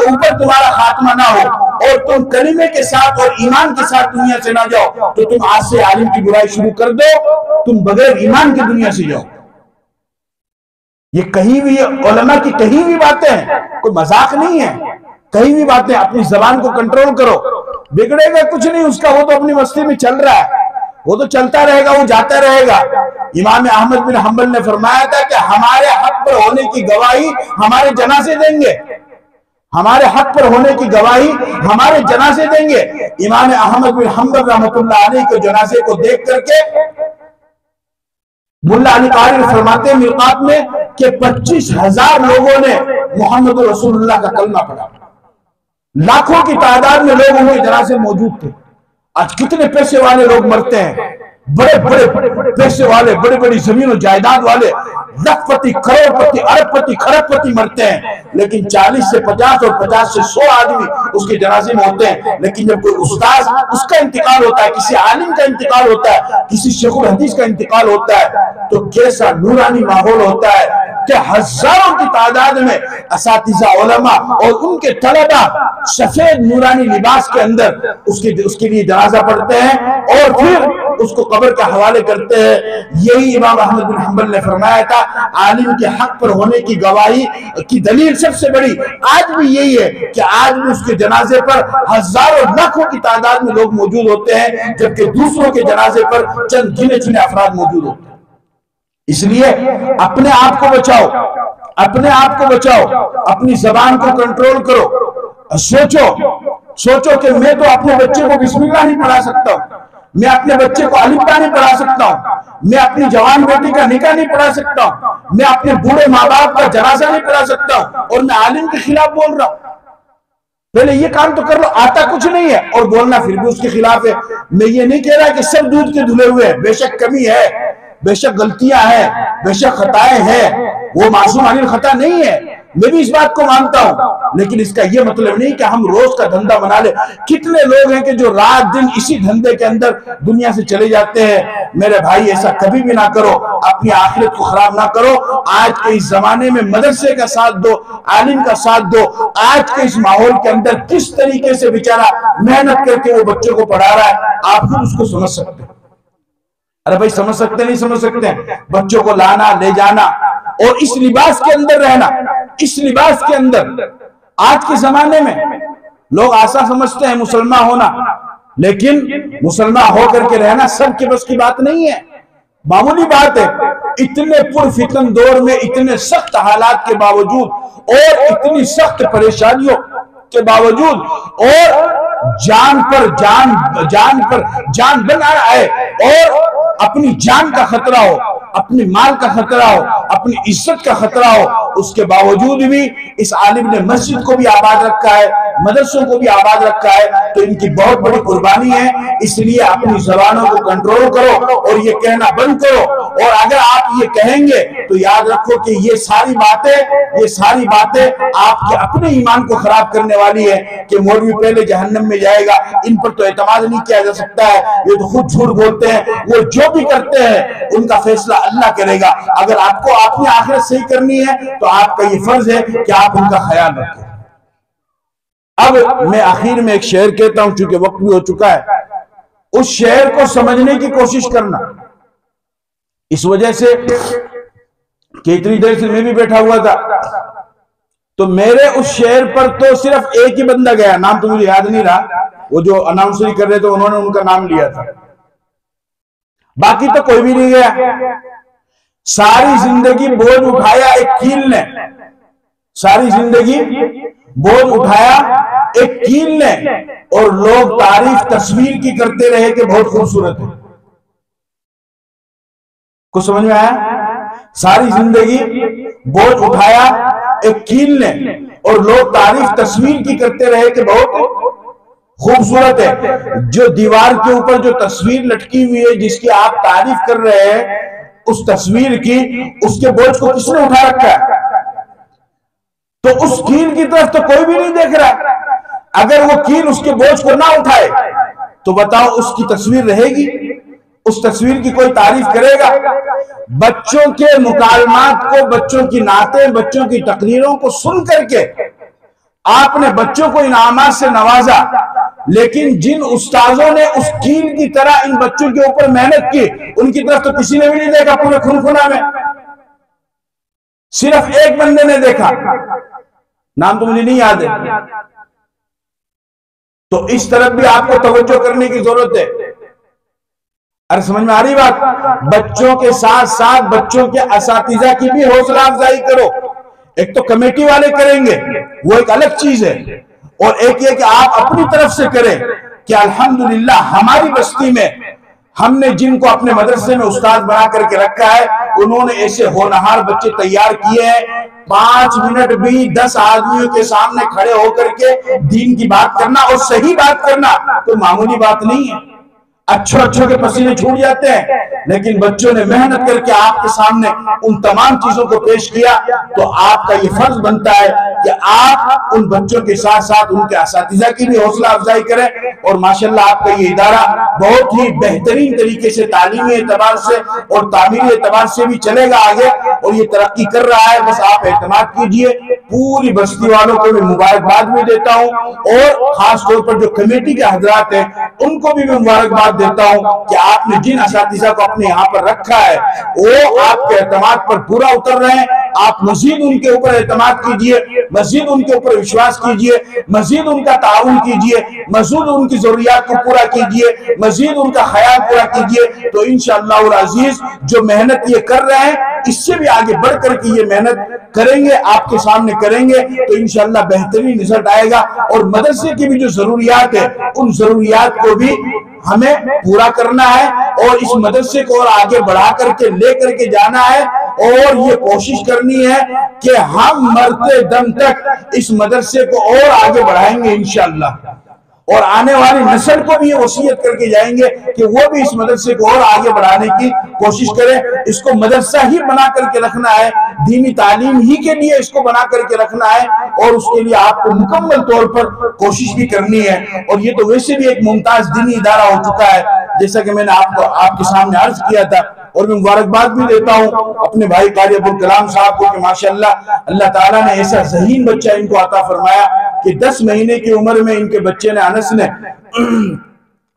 ऊपर तुम्हारा खात्मा ना हो और तुम कलीमे के साथ और ईमान के साथ दुनिया से ना जाओ, तो तुम आज से आलिम की बुराई शुरू कर दो, तुम बगैर ईमान की दुनिया से जाओ। ये कहीं भी उलमा की कहीं भी बातें हैं, कोई मजाक नहीं है, कहीं भी बातें। अपनी जबान को कंट्रोल करो, बिगड़ेगा कुछ नहीं उसका, वो तो अपनी मस्ती में चल रहा है, वो तो चलता रहेगा, वो जाता रहेगा। इमाम अहमद बिन हंबल ने फरमाया था कि हमारे हक पर होने की गवाही हमारे जनाजे देंगे, हमारे हक पर होने की गवाही हमारे जनाजे देंगे। इमाम अहमद बिन हंबल रहमतुल्लाह अलैह के जनाजे को देख करके मुल्ला अली कारी फरमाते हैं मिरकात में कि 25,000 लोगों ने मोहम्मद रसूलुल्लाह का कलमा पढ़ा, लाखों की तादाद में लोग उनके जनाजे मौजूद थे। आज कितने पैसे वाले लोग मरते हैं, बड़े बड़े पैसे वाले, बड़ी बड़ी जमीन और जायदाद वाले, लखपति, करोड़पति, अरबपति, खरबपति मरते हैं, लेकिन 40 से 50 और 50 से 100 आदमी उसके जनाजे में होते हैं। लेकिन जब कोई उस्ताद उसका इंतकाल होता है, किसी आलिम का इंतकाल होता है, किसी शेखुल हदीस का इंतकाल होता है, तो कैसा नूरानी माहौल होता है कि हजारों की तादाद में असातिज़ा उलमा और उनके तलबा सफेद नूरानी लिबास के अंदर उसके लिए जनाजा पढ़ते हैं और फिर उसको कब्र के हवाले करते हैं। यही इमाम अहमद बिन हंबल ने फरमाया था, आलिम के हक पर होने की गवाही की दलील सबसे बड़ी आज भी यही है कि आज भी उसके जनाजे पर हजारों लाखों की तादाद में लोग मौजूद होते हैं, जबकि दूसरों के जनाजे पर चंद गिने चुने अफराद मौजूद होते हैं। इसलिए अपने आप को बचाओ, अपने आप को बचाओ, अपनी जबान को कंट्रोल करो। सोचो कि मैं तो अपने बच्चे को बिस्मिल्लाह नहीं पढ़ा सकता हूं, मैं अपने बच्चे को अलिफ बा नहीं पढ़ा सकता हूं, मैं अपनी जवान बेटी का निकाह नहीं पढ़ा सकता हूं, मैं अपने बूढ़े माँ बाप का जनाजा नहीं पढ़ा सकता हूं, और मैं आलिम के खिलाफ बोल रहा हूं। पहले ये काम तो कर लो, आता कुछ नहीं है और बोलना फिर भी उसके खिलाफ है। मैं ये नहीं कह रहा कि सब दूध के धुले हुए हैं, बेशक कमी है, बेशक गलतियां हैं, बेशक खताएं हैं, वो मासूम अनिल खता नहीं है, मैं भी इस बात को मानता हूं। लेकिन इसका यह मतलब नहीं कि हम रोज का धंधा बना ले। कितने लोग हैं कि जो रात दिन इसी धंधे के अंदर दुनिया से चले जाते हैं। मेरे भाई ऐसा कभी भी ना करो, अपनी आखिरत को खराब ना करो। आज के इस जमाने में मदरसे का साथ दो, आलिम का साथ दो। आज के इस माहौल के अंदर किस तरीके से बेचारा मेहनत करके वो बच्चों को पढ़ा रहा है, आप खुद उसको समझ सकते हैं। अरे भाई समझ सकते नहीं समझ सकते हैं? बच्चों को लाना ले जाना और इस लिबास के अंदर रहना, इस लिबास के अंदर आज के जमाने में लोग आशा समझते हैं मुसलमान होना, लेकिन मुसलमान होकर के रहना सबके बस की बात नहीं है, मामूली बात है। इतने पुरफितन दौर में इतने सख्त हालात के बावजूद और इतनी सख्त परेशानियों के बावजूद और जान पर जान बना है और अपनी जान का खतरा हो, अपनी माल का खतरा हो, अपनी इज्जत का खतरा हो, उसके बावजूद भी इस आलिम ने मस्जिद को भी आबाद रखा है, मदरसों को भी आबाद रखा है। तो इनकी बहुत बड़ी कुर्बानी है। इसलिए अपनी जबानों को कंट्रोल करो और ये कहना बंद करो। और अगर आप ये कहेंगे तो याद रखो कि ये सारी बातें आपके अपने ईमान को खराब करने वाली है कि मौलवी पहले जहन्नम में जाएगा, इन पर तो एतमाद नहीं किया जा सकता है, ये तो खुद झूठ बोलते हैं, वो जो भी करते हैं उनका फैसला अल्लाह करेगा। अगर आपको अपनी आखिरत सही करनी है तो आपका ये फर्ज है कि आप उनका ख्याल रखें। अब मैं आखिर में एक शेर कहता हूं, चूंकि वक्त भी हो चुका है, उस शेर को समझने की कोशिश करना। इस वजह से कि इतनी देर से मैं भी बैठा हुआ था तो मेरे उस शेर पर तो सिर्फ एक ही बंदा गया, नाम तो मुझे याद नहीं रहा, वो जो अनाउंसरी कर रहे थे उन्होंने उनका नाम लिया था, बाकी तो कोई भी नहीं गया। सारी जिंदगी बोझ उठाया एक कील ने, सारी जिंदगी बोझ उठाया एक कील ने, और लोग तारीफ तस्वीर की करते रहे कि बहुत खूबसूरत है। कुछ समझ में आया? सारी जिंदगी बोझ उठाया एक कील ने और लोग तारीफ तस्वीर की करते रहे कि बहुत खूबसूरत है। जो दीवार के ऊपर जो तस्वीर लटकी हुई है जिसकी आप तारीफ कर रहे हैं, उस तस्वीर की, उसके बोझ को किसने उठा रखा है? तो उस कील की तरफ तो कोई भी नहीं देख रहा। अगर वो कील उसके बोझ को ना उठाए तो बताओ उसकी तस्वीर रहेगी? उस तस्वीर की कोई तारीफ करेगा? बच्चों के मुकालमात को, बच्चों की नातें, बच्चों की तकरीरों को सुन करके आपने बच्चों को इनामात से नवाजा, लेकिन जिन उस्ताजों ने उस कील की तरह इन बच्चों के ऊपर मेहनत की, उनकी तरफ तो किसी ने भी नहीं देखा। पूरे खुनखुना में सिर्फ एक बंदे ने देखा, नाम तो मुझे नहीं याद है। तो इस तरफ भी आपको तवज्जो करने की जरूरत है। अरे समझ में आ रही बात? बच्चों के साथ साथ बच्चों के असातिज़ा की भी हौसला अफजाई करो। एक तो कमेटी वाले करेंगे, वो एक अलग चीज है, और एक ये कि आप अपनी तरफ से करें कि अल्हम्दुलिल्लाह हमारी बस्ती में हमने जिनको अपने मदरसे में उस्ताद बना करके रखा है, उन्होंने ऐसे होनहार बच्चे तैयार किए हैं। 5 मिनट भी 10 आदमियों के सामने खड़े होकर के दीन की बात करना और सही बात करना तो मामूली बात नहीं है। अच्छों के पसीने छूट जाते हैं, लेकिन बच्चों ने मेहनत करके आपके सामने उन तमाम चीजों को पेश किया, तो आपका ये फर्ज बनता है कि आप उन बच्चों के साथ साथ उनके असातिज़ा की भी हौसला अफजाई करें। और माशाल्लाह आपका ये इदारा बहुत ही बेहतरीन तरीके से तालीमी एतबार से और तामीरी एतबार से भी चलेगा आगे, और ये तरक्की कर रहा है। बस आप एतमाद कीजिए। पूरी बस्ती वालों को भी मुबारकबाद भी देता हूँ, और खास तौर पर जो कमेटी के हजरात हैं उनको भी मैं मुबारकबाद देता हूँ कि आपने जिन असातिज़ा को अपने यहाँ पर रखा है वो आपके एतमाद पर पूरा उतर रहे हैं। आप मजीद उनके ऊपर एतमाद कीजिए, मजीद उनके ऊपर विश्वास कीजिए, मजीद उनका ताउन कीजिए, मजीद उनकी जरूरियात को पूरा कीजिए, मजीद उनका ख्याल पूरा कीजिए। तो इंशाअल्लाह अज़ीज जो मेहनत ये कर रहे हैं इससे भी आगे बढ़ करके ये मेहनत करेंगे, आपके सामने करेंगे, तो इंशाअल्लाह बेहतरीन रिजल्ट आएगा। और मदरसे की भी जो जरूरियात है उन जरूरियात को भी हमें पूरा करना है, और इस मदरसे को और आगे बढ़ा करके ले करके जाना है, और ये कोशिश करनी है कि हम मरते दम तक इस मदरसे को और आगे बढ़ाएंगे इंशाअल्लाह। और आने वाली नस्ल को भी ये वसीयत करके जाएंगे कि वो भी इस मदरसे को और आगे बढ़ाने की कोशिश करें। इसको मदरसा ही बना करके रखना है, दीनी तालीम ही के लिए इसको बना करके रखना है, और उसके लिए आपको मुकम्मल तौर पर कोशिश भी करनी है। और ये तो वैसे भी एक मुमताज दीनी इदारा हो चुका है, जैसा कि मैंने आपके सामने अर्ज किया था। और मैं मुबारकबाद भी देता हूँ अपने भाई कारी अब्दुल कलाम साहब को कि माशाअल्लाह अल्लाह ताला ने ऐसा ज़हीन बच्चा इनको अता फरमाया कि 10 महीने की उम्र में इनके बच्चे ने, अनस ने,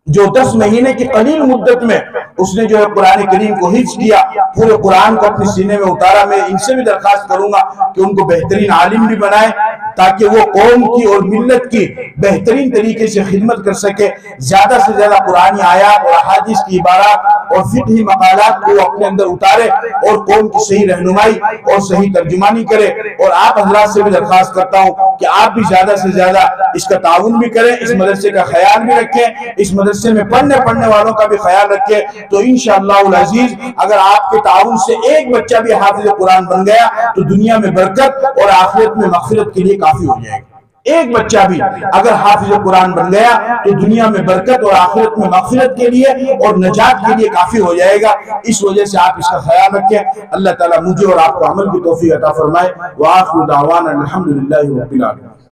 जो 10 महीने की कलील मुद्दत में उसने जो है कुरान करीम को हिफ्ज़ किया, पूरे कुरान को अपने सीने में उतारा। मैं इनसे भी दरखास्त करूंगा कि उनको बेहतरीन आलिम भी बनाए, ताकि वो कौम की और मिल्लत की बेहतरीन तरीके से खिदमत कर सके। ज्यादा से ज्यादा कुरानी आयात और अहादीस की इबारत और फिक़ही मकालात को अपने अंदर उतारे, और कौम की सही रहनुमाई और सही तर्जुमानी करे। और आप हजरात से भी दरखास्त करता हूँ कि आप भी ज्यादा से ज्यादा इसका ताउन भी करें, इस मदरसे का ख्याल भी रखें, इस मदरसे में पढ़ने वालों का भी ख्याल रखें। तो इंशाअल्लाह अज़ीज अगर आपके ताउन से एक बच्चा भी हाफिज़ कुरान बन गया तो दुनिया में बरकत और आखिरत में मग़फ़िरत के लिए काफी हो जाएगा। एक बच्चा भी अगर हाफिज़ कुरान बन गया तो दुनिया में बरकत और आखिरत में मग़फ़िरत के लिए और नजात के लिए काफी हो जाएगा। इस वजह से आप इसका ख्याल रखें। अल्लाह ताला मुझे और आपको अमल की तौफीक अता फरमाए। व आखिरु दावाना अल्हम्दुलिल्लाहि रब्बिल आलमीन।